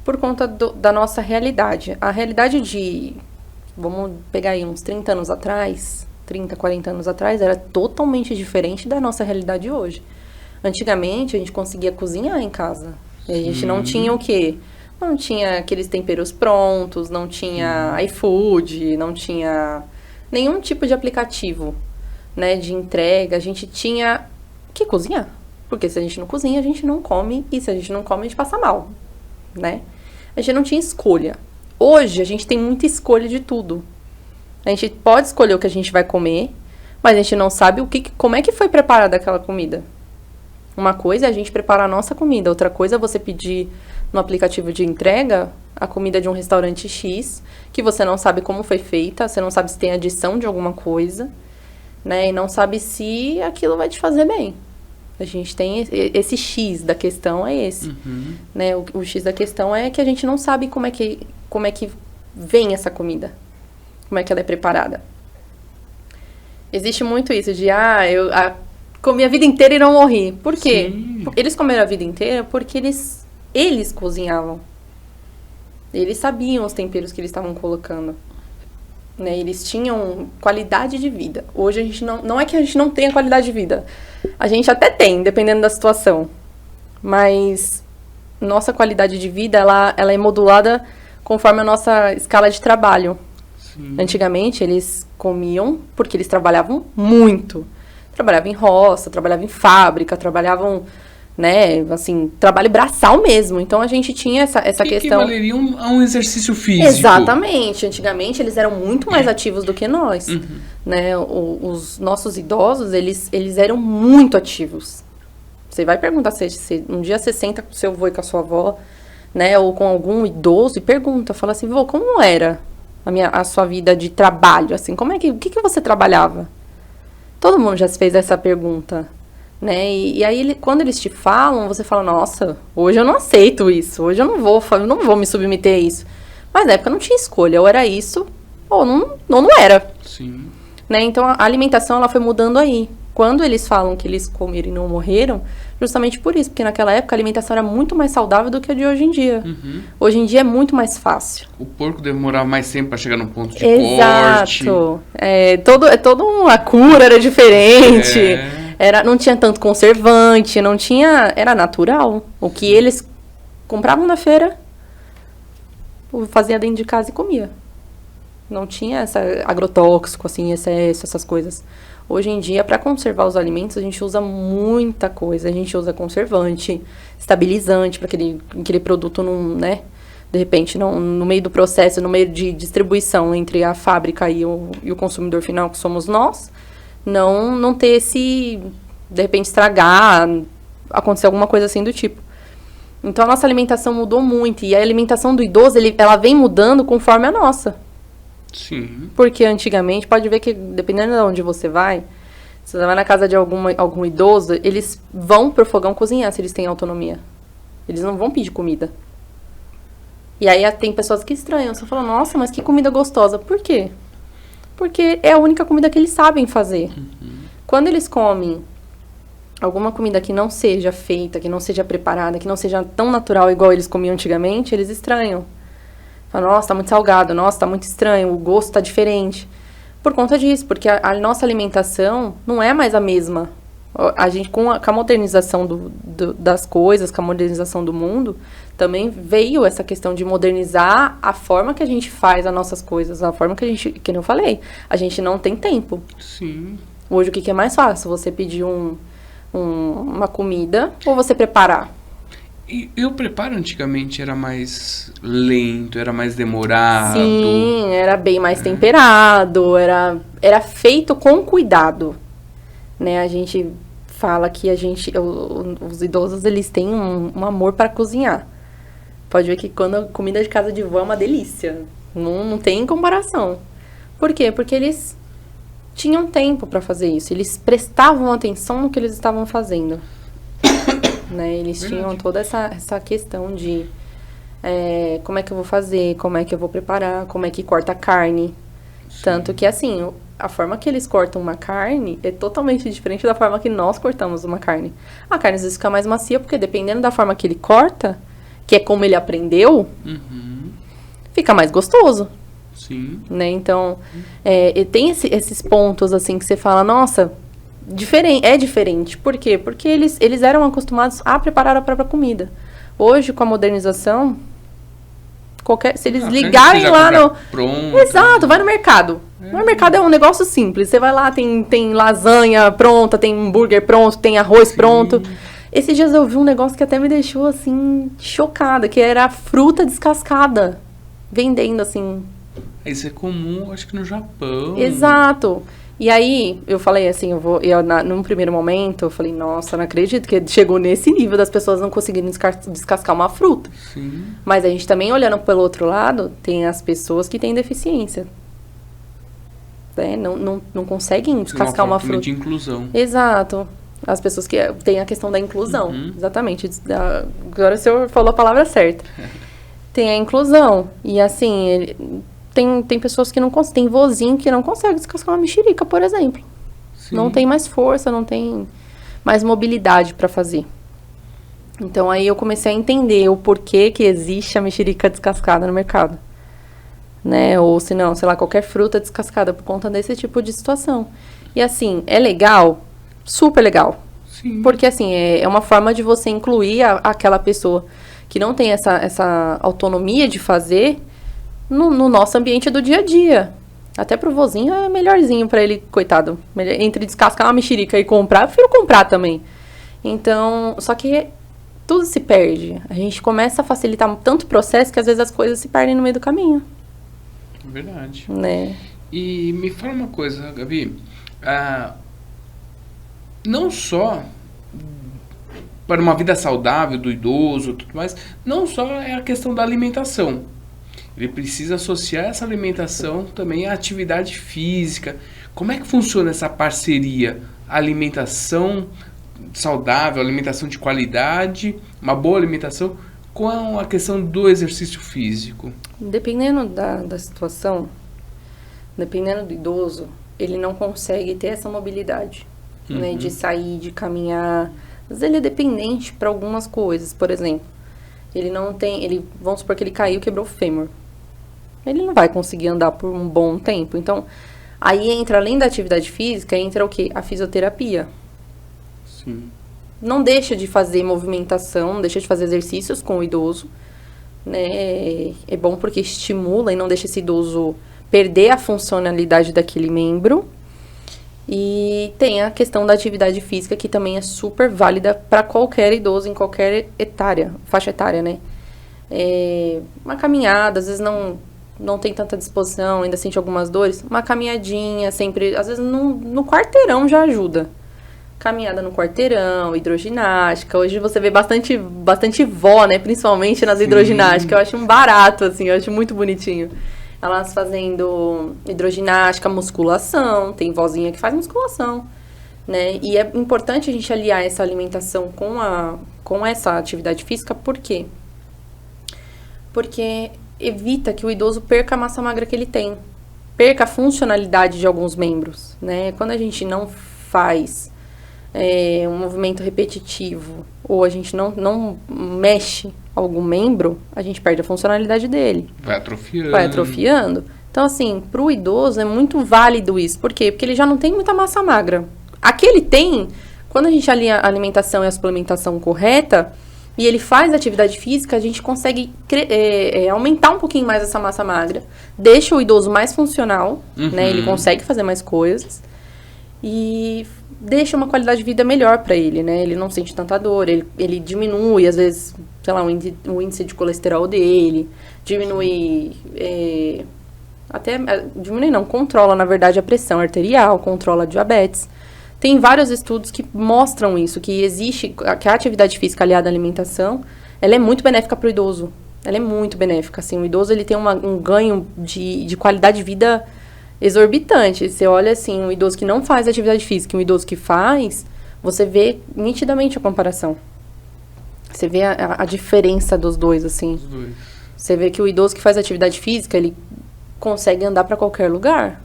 Por conta da nossa realidade. A realidade de... Vamos pegar aí uns 30 anos atrás, 30, 40 anos atrás, era totalmente diferente da nossa realidade hoje. Antigamente, a gente conseguia cozinhar em casa. E a gente não tinha o quê? Não tinha aqueles temperos prontos, não tinha iFood, não tinha nenhum tipo de aplicativo, né, de entrega. A gente tinha que cozinhar. Porque se a gente não cozinha, a gente não come. E se a gente não come, a gente passa mal, né? A gente não tinha escolha. Hoje, a gente tem muita escolha de tudo. A gente pode escolher o que a gente vai comer, mas a gente não sabe como é que foi preparada aquela comida. Uma coisa é a gente preparar a nossa comida, outra coisa é você pedir no aplicativo de entrega a comida de um restaurante X, que você não sabe como foi feita, você não sabe se tem adição de alguma coisa, né? E não sabe se aquilo vai te fazer bem. A gente tem esse X da questão, é esse. Né? O X da questão é que a gente não sabe como é que vem essa comida, como é que ela é preparada. Existe muito isso de, eu comi a vida inteira e não morri. Por quê? Sim. Eles comeram a vida inteira porque eles cozinhavam. Eles sabiam os temperos que eles estavam colocando. Né? Eles tinham qualidade de vida. Hoje a gente não é que a gente não tenha qualidade de vida. A gente até tem, dependendo da situação. Mas nossa qualidade de vida, ela é modulada conforme a nossa escala de trabalho. Sim. Antigamente, eles comiam porque eles trabalhavam muito. Trabalhavam em roça, trabalhavam em fábrica, trabalhavam, né, assim, trabalho braçal mesmo. Então, a gente tinha essa questão... Que equivaleria a um exercício físico. Exatamente. Antigamente, eles eram muito mais ativos do que nós. Né? Os nossos idosos, eles eram muito ativos. Você vai perguntar se um dia você senta com o seu avô e com a sua avó, né, ou com algum idoso e pergunta, fala assim, vô, como era a sua vida de trabalho, assim, o que você trabalhava? Todo mundo já se fez essa pergunta, né? E aí, quando eles te falam, você fala, nossa, hoje eu não aceito isso, hoje eu não vou me submeter a isso. Mas na época não tinha escolha, ou era isso, ou não era. Sim. Né? Então, a alimentação, ela foi mudando aí. Quando eles falam que eles comeram e não morreram, justamente por isso, porque naquela época a alimentação era muito mais saudável do que a de hoje em dia. Hoje em dia é muito mais fácil. O porco demorava mais tempo para chegar no ponto de corte. Exato. Toda a cura era diferente. Não tinha tanto conservante, era natural. O que eles compravam na feira, fazia dentro de casa e comia. Não tinha agrotóxico, assim, excesso, essas coisas. Hoje em dia, para conservar os alimentos, a gente usa muita coisa. A gente usa conservante, estabilizante, para aquele produto não, né? De repente, no meio do processo, no meio de distribuição entre a fábrica e o consumidor final, que somos nós, não ter de repente, estragar, acontecer alguma coisa assim do tipo. Então, a nossa alimentação mudou muito. E a alimentação do idoso, ela vem mudando conforme a nossa. Sim. Porque antigamente, pode ver que dependendo de onde você vai na casa de algum idoso, eles vão pro fogão cozinhar se eles têm autonomia. Eles não vão pedir comida. E aí tem pessoas que estranham. Você fala, nossa, mas que comida gostosa. Por quê? Porque é a única comida que eles sabem fazer. Quando eles comem alguma comida que não seja feita, que não seja preparada, que não seja tão natural igual eles comiam antigamente, eles estranham. Fala, nossa, tá muito salgado, nossa, tá muito estranho, o gosto tá diferente. Por conta disso, porque a nossa alimentação não é mais a mesma. A gente, com a modernização das coisas, com a modernização do mundo, também veio essa questão de modernizar a forma que a gente faz as nossas coisas, a forma que eu falei, a gente não tem tempo. Sim. Hoje, o que é mais fácil? Você pedir uma comida ou você preparar? E o preparo antigamente era mais lento, era mais demorado. Sim, era bem mais temperado, era feito com cuidado. Né? A gente fala que os idosos, eles têm um amor para cozinhar. Pode ver que quando a comida de casa de vó é uma delícia. Não tem comparação. Por quê? Porque eles tinham tempo para fazer isso. Eles prestavam atenção no que eles estavam fazendo. Né? Eles tinham toda essa questão de como é que eu vou fazer, como é que eu vou preparar, como é que corta a carne. Sim. Tanto que, assim, a forma que eles cortam uma carne é totalmente diferente da forma que nós cortamos uma carne. A carne às vezes fica mais macia, porque dependendo da forma que ele corta, que é como ele aprendeu, fica mais gostoso. Sim. Né? Então, tem esses pontos, assim, que você fala, nossa, é diferente. Por quê? Porque eles eram acostumados a preparar a própria comida. Hoje, com a modernização, se eles ligarem lá no... Pronto. Exato, vai no mercado. No mercado é um negócio simples. Você vai lá, tem lasanha pronta, tem hambúrguer pronto, tem arroz pronto. Esses dias eu vi um negócio que até me deixou, assim, chocada, que era a fruta descascada, vendendo, assim. Isso é comum, acho que no Japão. Exato. E aí, eu falei assim, num primeiro momento, eu falei, nossa, não acredito que chegou nesse nível das pessoas não conseguirem descascar uma fruta. Sim. Mas a gente também, olhando pelo outro lado, tem as pessoas que têm deficiência. Não conseguem descascar uma fruta. De inclusão. Exato. As pessoas que têm a questão da inclusão. Exatamente. Agora o senhor falou a palavra certa. Tem a inclusão. E assim, tem pessoas que não conseguem. Tem vozinho que não consegue descascar uma mexerica, por exemplo. Sim. Não tem mais força, não tem mais mobilidade para fazer. Então aí eu comecei a entender o porquê que existe a mexerica descascada no mercado. Né? Ou se não, sei lá, qualquer fruta descascada por conta desse tipo de situação. E assim, é legal, super legal. Sim. Porque assim, é uma forma de você incluir aquela pessoa que não tem essa autonomia de fazer no nosso ambiente do dia a dia. Até pro vozinho é melhorzinho pra ele, coitado. Entre descascar uma mexerica e comprar, eu prefiro comprar também. Então, só que tudo se perde. A gente começa a facilitar tanto o processo que às vezes as coisas se perdem no meio do caminho. Verdade. Né? E me fala uma coisa, Gabi. Não só para uma vida saudável do idoso, tudo mais, não só é a questão da alimentação. Ele precisa associar essa alimentação também à atividade física. Como é que funciona essa parceria? Alimentação saudável, alimentação de qualidade, uma boa alimentação, com a questão do exercício físico. Dependendo da situação, dependendo do idoso, ele não consegue ter essa mobilidade, né, de sair, de caminhar. Mas ele é dependente para algumas coisas. Por exemplo, vamos supor que ele caiu e quebrou o fêmur. Ele não vai conseguir andar por um bom tempo. Então, aí entra, além da atividade física, entra o quê? A fisioterapia. Sim. Não deixa de fazer movimentação, não deixa de fazer exercícios com o idoso, né? É bom porque estimula e não deixa esse idoso perder a funcionalidade daquele membro. E tem a questão da atividade física, que também é super válida para qualquer idoso, em qualquer faixa etária, né? Uma caminhada, às vezes não tem tanta disposição, ainda sente algumas dores. Uma caminhadinha, sempre, às vezes no quarteirão já ajuda. Caminhada no quarteirão, hidroginástica. Hoje você vê bastante vó, né? Principalmente nas hidroginásticas. Eu acho um barato, assim, eu acho muito bonitinho. Elas fazendo hidroginástica, musculação. Tem vozinha que faz musculação, né? E é importante a gente aliar essa alimentação com essa atividade física. Por quê? Porque evita que o idoso perca a massa magra que ele tem. Perca a funcionalidade de alguns membros, né? Quando a gente não faz um movimento repetitivo ou a gente não mexe algum membro, a gente perde a funcionalidade dele. Vai atrofiando. Vai atrofiando. Então, assim, pro idoso é muito válido isso. Por quê? Porque ele já não tem muita massa magra. Aqui ele tem, quando a gente alinha a alimentação e a suplementação correta, e ele faz atividade física, a gente consegue aumentar um pouquinho mais essa massa magra, deixa o idoso mais funcional, né? Ele consegue fazer mais coisas e deixa uma qualidade de vida melhor para ele, né? Ele não sente tanta dor, ele diminui, às vezes, sei lá, o índice de colesterol dele, diminui, controla, na verdade, a pressão arterial, controla a diabetes. Tem vários estudos que mostram isso, que a atividade física aliada à alimentação, ela é muito benéfica para o idoso. Ela é muito benéfica, assim, o idoso ele tem um ganho de qualidade de vida exorbitante. Você olha assim, um idoso que não faz atividade física e um idoso que faz, você vê nitidamente a comparação. Você vê a diferença dos dois, assim. Os dois. Você vê que o idoso que faz atividade física, ele consegue andar para qualquer lugar.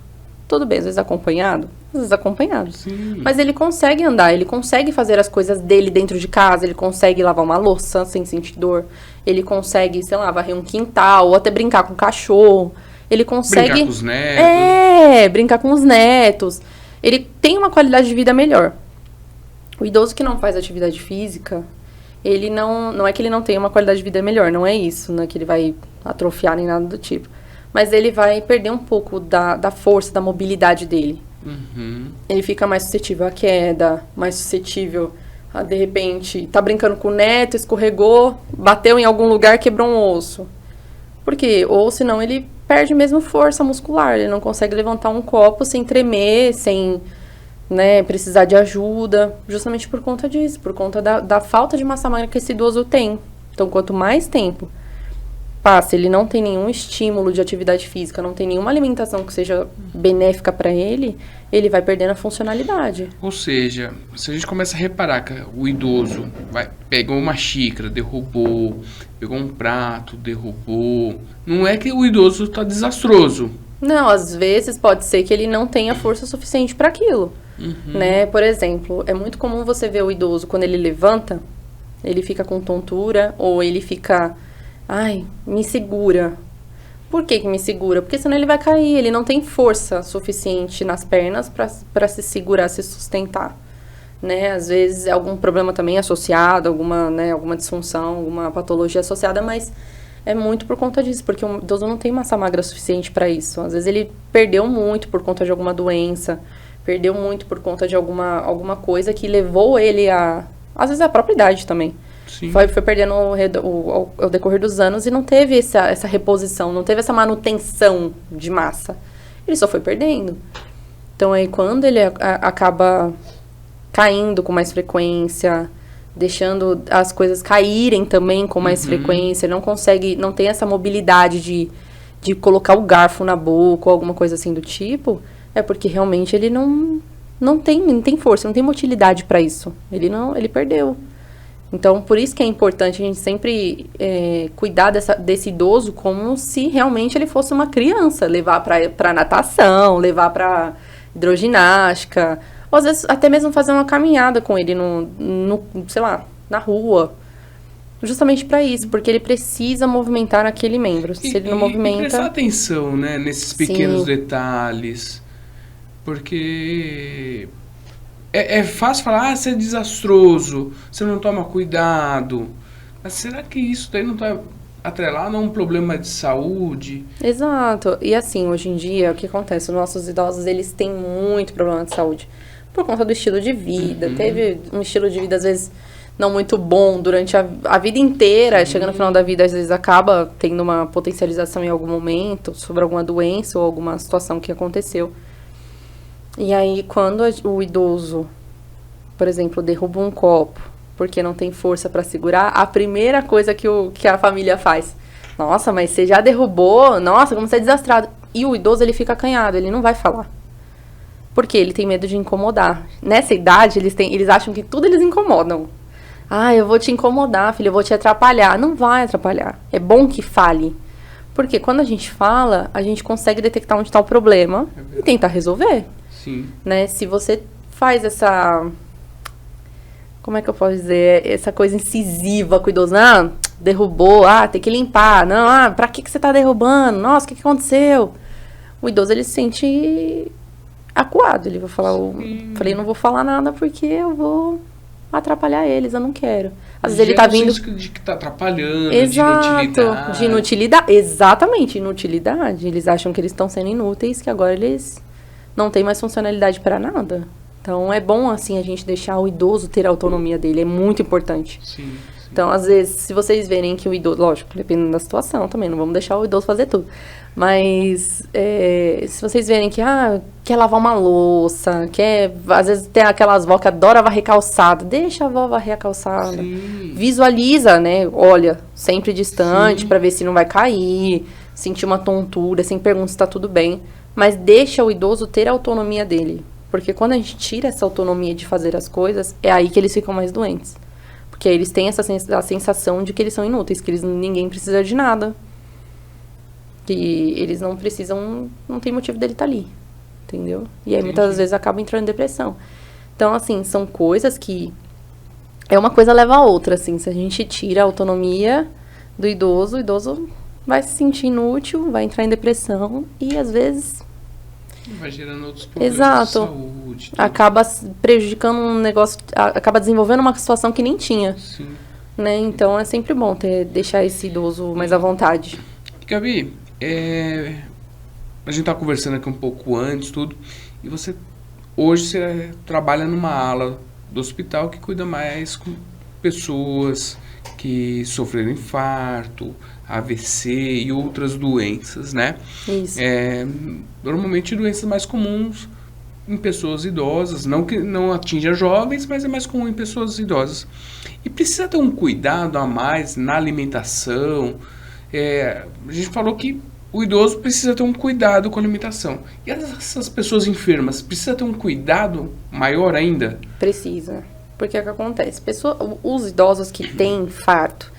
Tudo bem, às vezes acompanhado. Às vezes acompanhado. Sim. Mas ele consegue andar, ele consegue fazer as coisas dele dentro de casa, ele consegue lavar uma louça sem sentir dor. Ele consegue, sei lá, varrer um quintal, ou até brincar com o cachorro. Ele consegue... Brincar com os netos. Brincar com os netos. Ele tem uma qualidade de vida melhor. O idoso que não faz atividade física, ele não é que ele não tenha uma qualidade de vida melhor, não é isso, não é que ele vai atrofiar nem nada do tipo. Mas ele vai perder um pouco da força, da mobilidade dele. Uhum. Ele fica mais suscetível à queda, mais suscetível a, de repente, tá brincando com o neto, escorregou, bateu em algum lugar, quebrou um osso. Por quê? Ou senão ele perde mesmo força muscular, ele não consegue levantar um copo sem tremer, sem, né, precisar de ajuda, justamente por conta disso, por conta da falta de massa magra que esse idoso tem. Então, quanto mais tempo passa, ele não tem nenhum estímulo de atividade física, não tem nenhuma alimentação que seja benéfica para ele, ele vai perdendo a funcionalidade. Ou seja, se a gente começa a reparar que o idoso pegou uma xícara, derrubou, pegou um prato, derrubou, não é que o idoso está desastroso. Não, às vezes pode ser que ele não tenha força suficiente para aquilo, né? Por exemplo, é muito comum você ver o idoso quando ele levanta, ele fica com tontura ou ele fica, ai, me segura. Por que me segura? Porque senão ele vai cair, ele não tem força suficiente nas pernas para se segurar, se sustentar, né? Às vezes é algum problema também associado, alguma disfunção, alguma patologia associada, mas é muito por conta disso, porque o idoso não tem massa magra suficiente para isso. Às vezes ele perdeu muito por conta de alguma doença, perdeu muito por conta de alguma coisa que levou ele às vezes a própria idade também. Sim. Foi perdendo ao decorrer dos anos e não teve essa reposição, não teve essa manutenção de massa. Ele só foi perdendo. Então, aí, quando ele acaba caindo com mais frequência, deixando as coisas caírem também com mais frequência, não tem essa mobilidade de colocar o garfo na boca ou alguma coisa assim do tipo, é porque realmente ele não tem força, não tem motilidade para isso. Ele perdeu. Então, por isso que é importante a gente sempre cuidar desse idoso como se realmente ele fosse uma criança. Levar para natação, levar para hidroginástica, ou às vezes até mesmo fazer uma caminhada com ele sei lá, na rua. Justamente para isso, porque ele precisa movimentar aquele membro. Se ele não movimenta... E prestar atenção, né, nesses pequenos Sim. detalhes. Porque... É fácil falar, você é desastroso, você não toma cuidado. Mas será que isso daí não está atrelado a um problema de saúde? Exato. E assim, hoje em dia, o que acontece? Os nossos idosos, eles têm muito problema de saúde. Por conta do estilo de vida. Teve um estilo de vida, às vezes, não muito bom durante a vida inteira. Chega no final da vida, às vezes, acaba tendo uma potencialização em algum momento sobre alguma doença ou alguma situação que aconteceu. E aí, quando o idoso, por exemplo, derruba um copo porque não tem força para segurar, a primeira coisa que a família faz: nossa, mas você já derrubou? Nossa, como você é desastrado. E o idoso, ele fica acanhado, ele não vai falar. Porque ele tem medo de incomodar. Nessa idade, eles acham que tudo eles incomodam. Ah, eu vou te incomodar, filho, eu vou te atrapalhar. Não vai atrapalhar. É bom que fale. Porque quando a gente fala, a gente consegue detectar onde está o problema e tentar resolver. Sim. Né? Se você faz essa... Como é que eu posso dizer? Essa coisa incisiva com o idoso. Ah, derrubou. Ah, tem que limpar. Não, pra que você tá derrubando? Nossa, o que aconteceu? O idoso, ele se sente acuado. Ele vai falar... Falei, não vou falar nada porque eu vou atrapalhar eles. Eu não quero. Às vezes ele tá vindo... De que tá atrapalhando, Exato, de inutilidade. De inutilidade. Exatamente, inutilidade. Eles acham que eles estão sendo inúteis, que agora eles... não tem mais funcionalidade para nada. Então, é bom, assim, a gente deixar o idoso ter a autonomia dele. É muito importante. Sim. Então, às vezes, se vocês verem que o idoso... Lógico, dependendo da situação também. Não vamos deixar o idoso fazer tudo. Mas, se vocês verem que, quer lavar uma louça, às vezes tem aquelas vó que adora varrer calçada. Deixa a vó varrer a calçada. Sim. Visualiza, né? Olha, sempre distante, para ver se não vai cair. Sentir uma tontura, sem perguntar se tá tudo bem. mas deixa o idoso ter a autonomia dele. Porque quando a gente tira essa autonomia de fazer as coisas, é aí que eles ficam mais doentes. Porque aí eles têm a sensação de que eles são inúteis, que ninguém precisa de nada. Que eles não precisam, não tem motivo dele estar ali. Entendeu? E aí muitas vezes acaba entrando em depressão. Então, assim, são coisas que... uma coisa leva a outra, assim. Se a gente tira a autonomia do idoso, o idoso vai se sentir inútil, vai entrar em depressão e, às vezes... vai gerando outros problemas de saúde. Acaba prejudicando um negócio, acaba desenvolvendo uma situação que nem tinha. Sim. Né? Então, é sempre bom deixar esse idoso mais à vontade. Gabi, a gente estava conversando aqui um pouco antes, tudo, e hoje você trabalha numa ala do hospital que cuida mais com pessoas que sofreram infarto, AVC e outras doenças, né? Isso. Normalmente doenças mais comuns em pessoas idosas, não que não atinja jovens, mas é mais comum em pessoas idosas. E precisa ter um cuidado a mais na alimentação. A gente falou que o idoso precisa ter um cuidado com a alimentação. E essas pessoas enfermas, precisa ter um cuidado maior ainda? Precisa. Porque é o que acontece? Os idosos que têm infarto,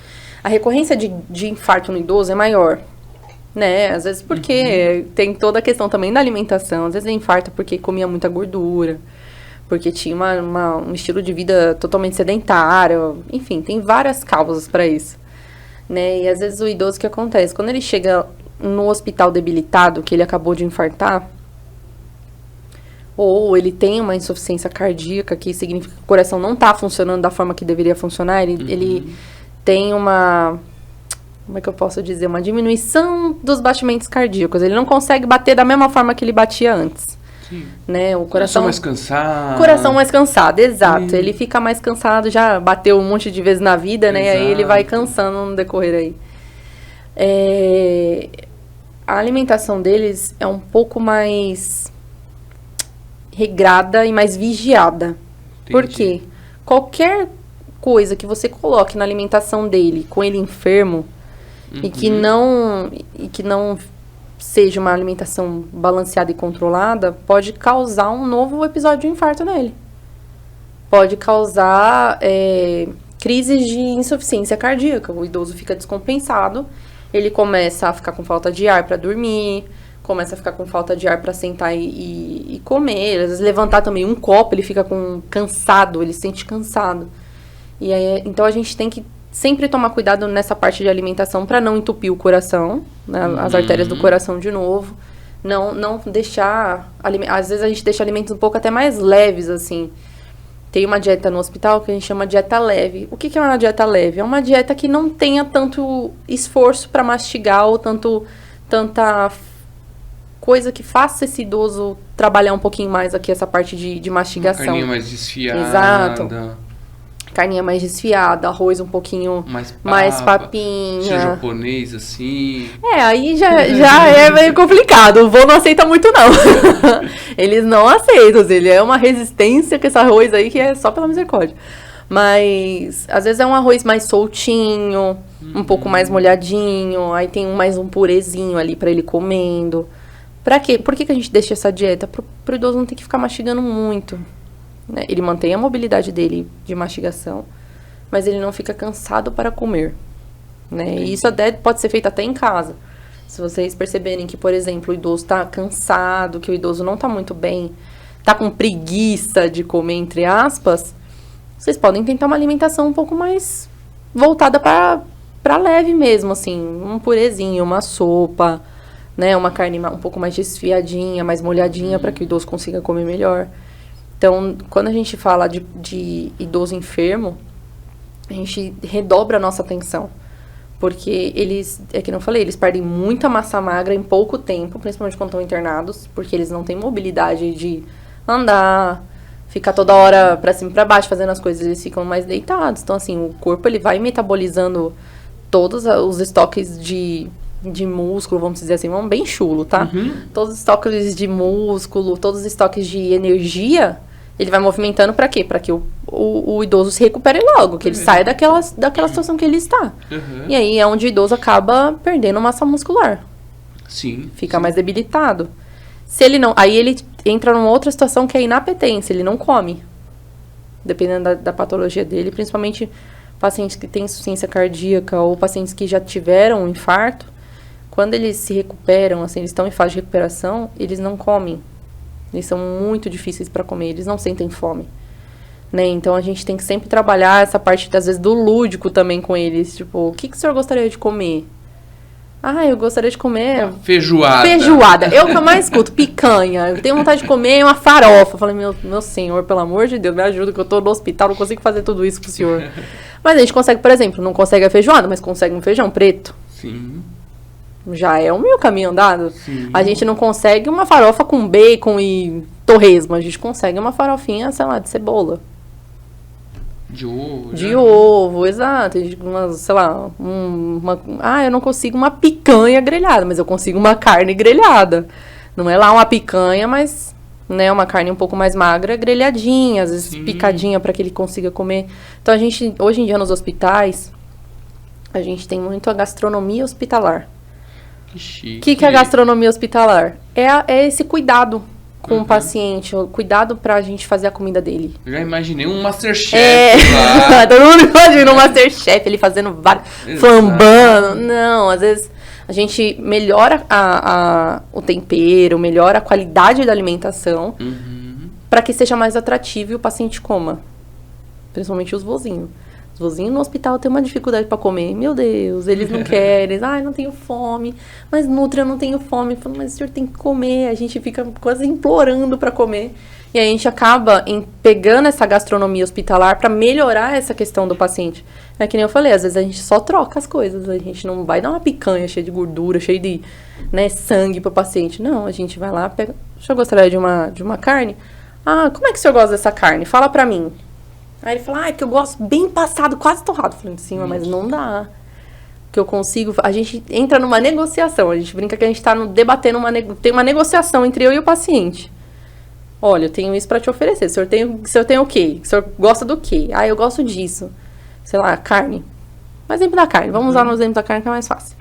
a recorrência de infarto no idoso é maior. Né? Às vezes porque tem toda a questão também da alimentação. Às vezes é infarto porque comia muita gordura, porque tinha um estilo de vida totalmente sedentário. Enfim, tem várias causas para isso. Né? E às vezes o idoso, o que acontece? Quando ele chega no hospital debilitado, que ele acabou de infartar, ou ele tem uma insuficiência cardíaca, que significa que o coração não está funcionando da forma que deveria funcionar, ele tem uma... como é que eu posso dizer? Uma diminuição dos batimentos cardíacos. Ele não consegue bater da mesma forma que ele batia antes. Sim. Né? O coração mais cansado. Coração mais cansado, exato. Sim. Ele fica mais cansado, já bateu um monte de vezes na vida, né? Exato. E aí ele vai cansando no decorrer aí. A alimentação deles é um pouco mais regrada e mais vigiada. Entendi. Por quê? Qualquer coisa que você coloque na alimentação dele, com ele enfermo, e que não seja uma alimentação balanceada e controlada, pode causar um novo episódio de infarto nele. Pode causar crises de insuficiência cardíaca. O idoso fica descompensado, ele começa a ficar com falta de ar para dormir, começa a ficar com falta de ar para sentar e comer. Às vezes levantar também um copo, ele fica cansado, ele se sente cansado. E aí, então a gente tem que sempre tomar cuidado nessa parte de alimentação para não entupir o coração, né, as artérias do coração de novo. Não deixar... Às vezes a gente deixa alimentos um pouco até mais leves, assim. Tem uma dieta no hospital que a gente chama de dieta leve. O que é uma dieta leve? É uma dieta que não tenha tanto esforço para mastigar ou tanta coisa que faça esse idoso trabalhar um pouquinho mais aqui essa parte de mastigação. Uma carninha mais desfiada. Exato. Carninha mais desfiada, arroz um pouquinho mais papinha. Estilo japonês, assim. Aí já é meio complicado. O vô não aceita muito, não. Eles não aceitam. Ele é uma resistência com esse arroz aí que é só pela misericórdia. Mas, às vezes é um arroz mais soltinho, um pouco mais molhadinho. Aí tem mais um purezinho ali pra ele comendo. Pra quê? Por que a gente deixa essa dieta? Pro idoso não ter que ficar mastigando muito. Né? Ele mantém a mobilidade dele de mastigação, mas ele não fica cansado para comer. Né? E isso até pode ser feito até em casa. Se vocês perceberem que, por exemplo, o idoso está cansado, que o idoso não está muito bem, está com preguiça de comer, entre aspas, vocês podem tentar uma alimentação um pouco mais voltada para leve mesmo, assim, um purezinho, uma sopa, né? Uma carne um pouco mais desfiadinha, mais molhadinha, para que o idoso consiga comer melhor. Então, quando a gente fala de idoso enfermo, a gente redobra a nossa atenção. Porque eles, que não falei, eles perdem muita massa magra em pouco tempo, principalmente quando estão internados, porque eles não têm mobilidade de andar, ficar toda hora pra cima e pra baixo fazendo as coisas, eles ficam mais deitados. Então, assim, o corpo ele vai metabolizando todos os estoques de músculo, vamos dizer assim, bem chulo, tá? Todos os estoques de músculo, todos os estoques de energia, ele vai movimentando pra quê? Pra que o idoso se recupere logo, que ele saia daquela situação que ele está. E aí é onde o idoso acaba perdendo massa muscular. Sim. Fica mais debilitado. Se ele não... Aí ele entra numa outra situação que é inapetência, ele não come. Dependendo da patologia dele, principalmente pacientes que têm insuficiência cardíaca ou pacientes que já tiveram um infarto, quando eles se recuperam, assim, eles estão em fase de recuperação, eles não comem. Eles são muito difíceis para comer, eles não sentem fome. Né? Então, a gente tem que sempre trabalhar essa parte, às vezes, do lúdico também com eles. Tipo, o que o senhor gostaria de comer? Ah, eu gostaria de comer... Feijoada. Feijoada. Eu que eu mais escuto, picanha. Eu tenho vontade de comer uma farofa. Eu falei, meu senhor, pelo amor de Deus, me ajuda, que eu tô no hospital, não consigo fazer tudo isso pro senhor. Mas a gente consegue, por exemplo, não consegue a feijoada, mas consegue um feijão preto. Sim. Já é o meio caminho andado. Sim. A gente não consegue uma farofa com bacon e torresmo. A gente consegue uma farofinha, sei lá, de cebola. De ovo. De ovo, exato. Sei lá, eu não consigo uma picanha grelhada, mas eu consigo uma carne grelhada. Não é lá uma picanha, mas, né, uma carne um pouco mais magra, grelhadinha, às vezes picadinha para que ele consiga comer. Então, a gente, hoje em dia, nos hospitais, a gente tem muito a gastronomia hospitalar. Que chique. O que é a gastronomia hospitalar? É esse cuidado com o paciente, o cuidado pra gente fazer a comida dele. Eu já imaginei um Masterchef lá. Todo mundo imagina um Masterchef, ele fazendo vários, flambando. Não, às vezes a gente melhora o tempero, melhora a qualidade da alimentação para que seja mais atrativo e o paciente coma. Principalmente os vozinhos. Os vozinhos no hospital têm uma dificuldade para comer. Meu Deus, eles não querem. Ai, não tenho fome. Mas Nutri, eu não tenho fome. Eu falo, mas o senhor tem que comer. A gente fica quase implorando para comer. E aí a gente acaba pegando essa gastronomia hospitalar para melhorar essa questão do paciente. É que nem eu falei, às vezes a gente só troca as coisas. A gente não vai dar uma picanha cheia de gordura, cheia de, né, sangue pro paciente. Não, a gente vai lá, pega... O senhor gostaria de uma carne? Ah, como é que o senhor gosta dessa carne? Fala pra mim. Aí ele fala, é que eu gosto bem passado, quase torrado. Eu falei, sim, mas não dá. Que eu consigo... A gente entra numa negociação. A gente brinca que a gente tá debatendo tem uma negociação entre eu e o paciente. Olha, eu tenho isso pra te oferecer. O senhor tem o quê? O senhor gosta do quê? Ah, eu gosto disso. Sei lá, carne. Um exemplo da carne. Vamos usar no exemplo da carne que é mais fácil.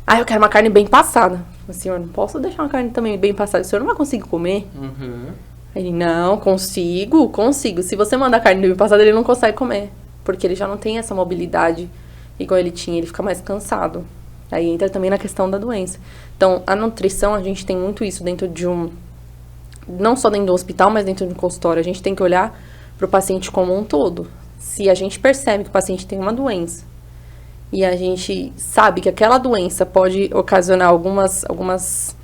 Ah, eu quero uma carne bem passada. Senhor, não posso deixar uma carne também bem passada. O senhor não vai conseguir comer? Ele, não, consigo. Se você mandar carne bem passada, ele não consegue comer. Porque ele já não tem essa mobilidade igual ele tinha. Ele fica mais cansado. Aí entra também na questão da doença. Então, a nutrição, a gente tem muito isso dentro de não só dentro do hospital, mas dentro do consultório. A gente tem que olhar para o paciente como um todo. Se a gente percebe que o paciente tem uma doença e a gente sabe que aquela doença pode ocasionar algumas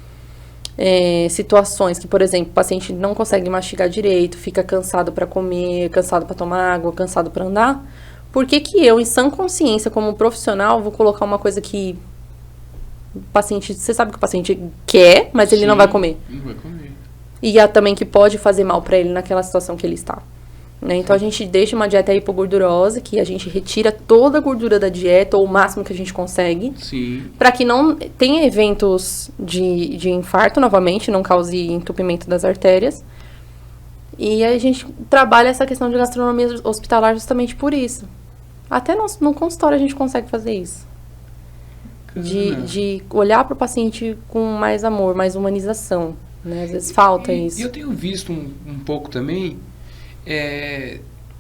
situações que, por exemplo, o paciente não consegue mastigar direito, fica cansado para comer, cansado para tomar água, cansado para andar, por que eu, em sã consciência, como profissional, vou colocar uma coisa que o paciente, você sabe que o paciente quer, mas ele não vai comer. Não vai comer. E também que pode fazer mal para ele naquela situação que ele está. Né? Então, a gente deixa uma dieta hipogordurosa, que a gente retira toda a gordura da dieta, ou o máximo que a gente consegue. Para que não tenha eventos de infarto, novamente, não cause entupimento das artérias. E a gente trabalha essa questão de gastronomia hospitalar justamente por isso. Até no consultório a gente consegue fazer isso. De olhar para o paciente com mais amor, mais humanização. Né? Às vezes falta isso. E eu tenho visto um pouco também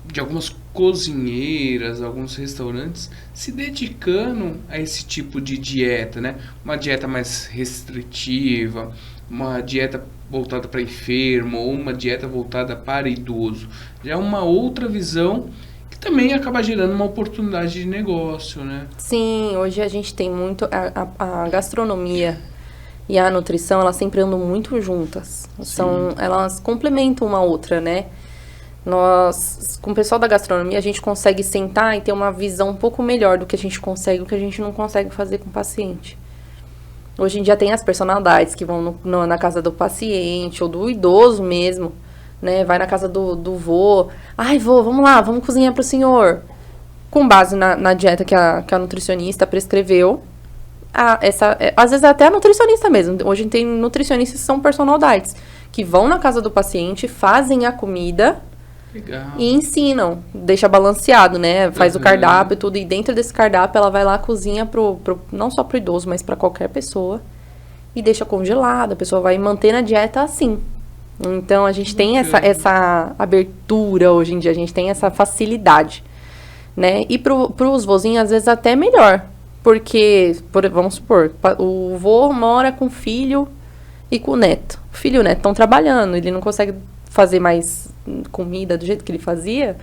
de algumas cozinheiras, alguns restaurantes se dedicando a esse tipo de dieta, né? Uma dieta mais restritiva, uma dieta voltada para enfermo ou uma dieta voltada para idoso. Já é uma outra visão que também acaba gerando uma oportunidade de negócio, né? Sim, hoje a gente tem muito... A gastronomia e a nutrição, elas sempre andam muito juntas. Elas complementam uma outra, né? Nós, com o pessoal da gastronomia, a gente consegue sentar e ter uma visão um pouco melhor do que a gente consegue, o que a gente não consegue fazer com o paciente. Hoje em dia tem as personalidades que vão na casa do paciente, ou do idoso mesmo, né? Vai na casa do vô. Ai, vô, vamos lá, vamos cozinhar para o senhor. Com base na dieta que a nutricionista prescreveu. Às vezes até a nutricionista mesmo. Hoje tem nutricionistas que são personalidades, que vão na casa do paciente, fazem a comida... Legal. E ensinam, deixa balanceado, né? Faz o cardápio e tudo. E dentro desse cardápio ela vai lá, cozinha não só pro idoso, mas para qualquer pessoa. e deixa congelado, a pessoa vai manter na dieta assim. Então, a gente tem essa abertura hoje em dia, a gente tem essa facilidade, né? E pros vozinhos, às vezes, até melhor. Porque, vamos supor, o vô mora com o filho e com o neto. O filho e o neto estão trabalhando, ele não consegue fazer mais comida do jeito que ele fazia.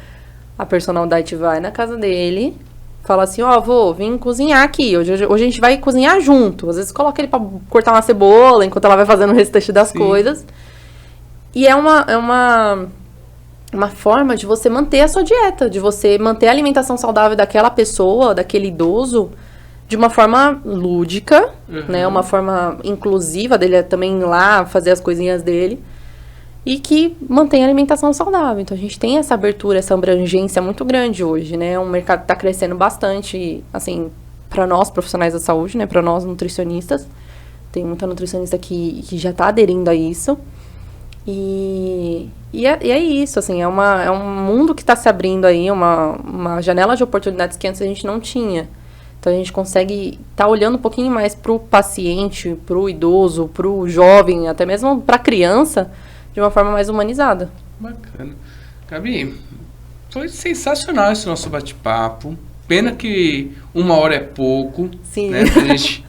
A personal diet vai na casa dele, fala assim, ó, vô, vim cozinhar aqui. Hoje a gente vai cozinhar junto. Às vezes coloca ele pra cortar uma cebola, enquanto ela vai fazendo o restante das coisas. E é uma forma de você manter a sua dieta, de você manter a alimentação saudável daquela pessoa, daquele idoso, de uma forma lúdica, né? Uma forma inclusiva dele também ir lá fazer as coisinhas dele. E que mantém a alimentação saudável. Então, a gente tem essa abertura, essa abrangência muito grande hoje, né? O mercado está crescendo bastante, assim, para nós profissionais da saúde, né? Para nós nutricionistas. Tem muita nutricionista que já está aderindo a isso. E é isso, assim, é um mundo que está se abrindo aí, uma janela de oportunidades que antes a gente não tinha. Então, a gente consegue estar olhando um pouquinho mais para o paciente, para o idoso, para o jovem, até mesmo para a criança, de uma forma mais humanizada. Bacana. Gabi, foi sensacional esse nosso bate-papo. Pena que 1 hora é pouco. Sim. Né, pra gente,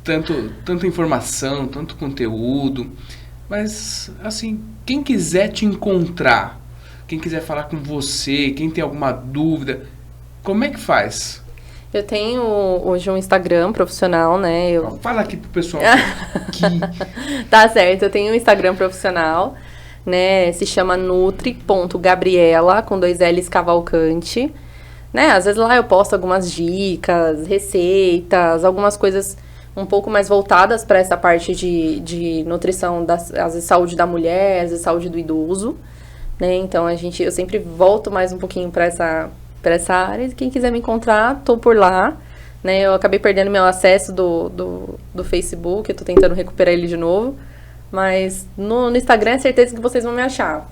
tanta informação, tanto conteúdo. Mas, assim, quem quiser te encontrar, quem quiser falar com você, quem tem alguma dúvida, como é que faz? Eu tenho hoje um Instagram profissional, né? Fala aqui pro pessoal. Tá certo, eu tenho um Instagram profissional, né? Se chama nutri.gabriela, com 2 L's Cavalcante. Né? Às vezes lá eu posto algumas dicas, receitas, algumas coisas um pouco mais voltadas para essa parte de nutrição, às vezes saúde da mulher, às vezes saúde do idoso. Né? Então eu sempre volto mais um pouquinho para essa área. Quem quiser me encontrar, tô por lá, né? Eu acabei perdendo meu acesso do Facebook, eu tô tentando recuperar ele de novo, mas no Instagram é certeza que vocês vão me achar.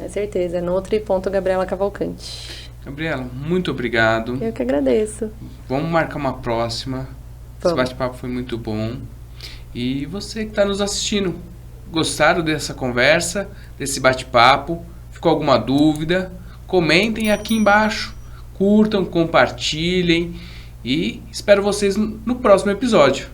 É certeza, é nutri.gabriela Cavalcante. Gabriela, muito obrigado. Eu que agradeço. Vamos marcar uma próxima. Esse bate-papo foi muito bom. E você que está nos assistindo, gostaram dessa conversa, desse bate-papo? Ficou alguma dúvida? Comentem aqui embaixo, curtam, compartilhem e espero vocês no próximo episódio.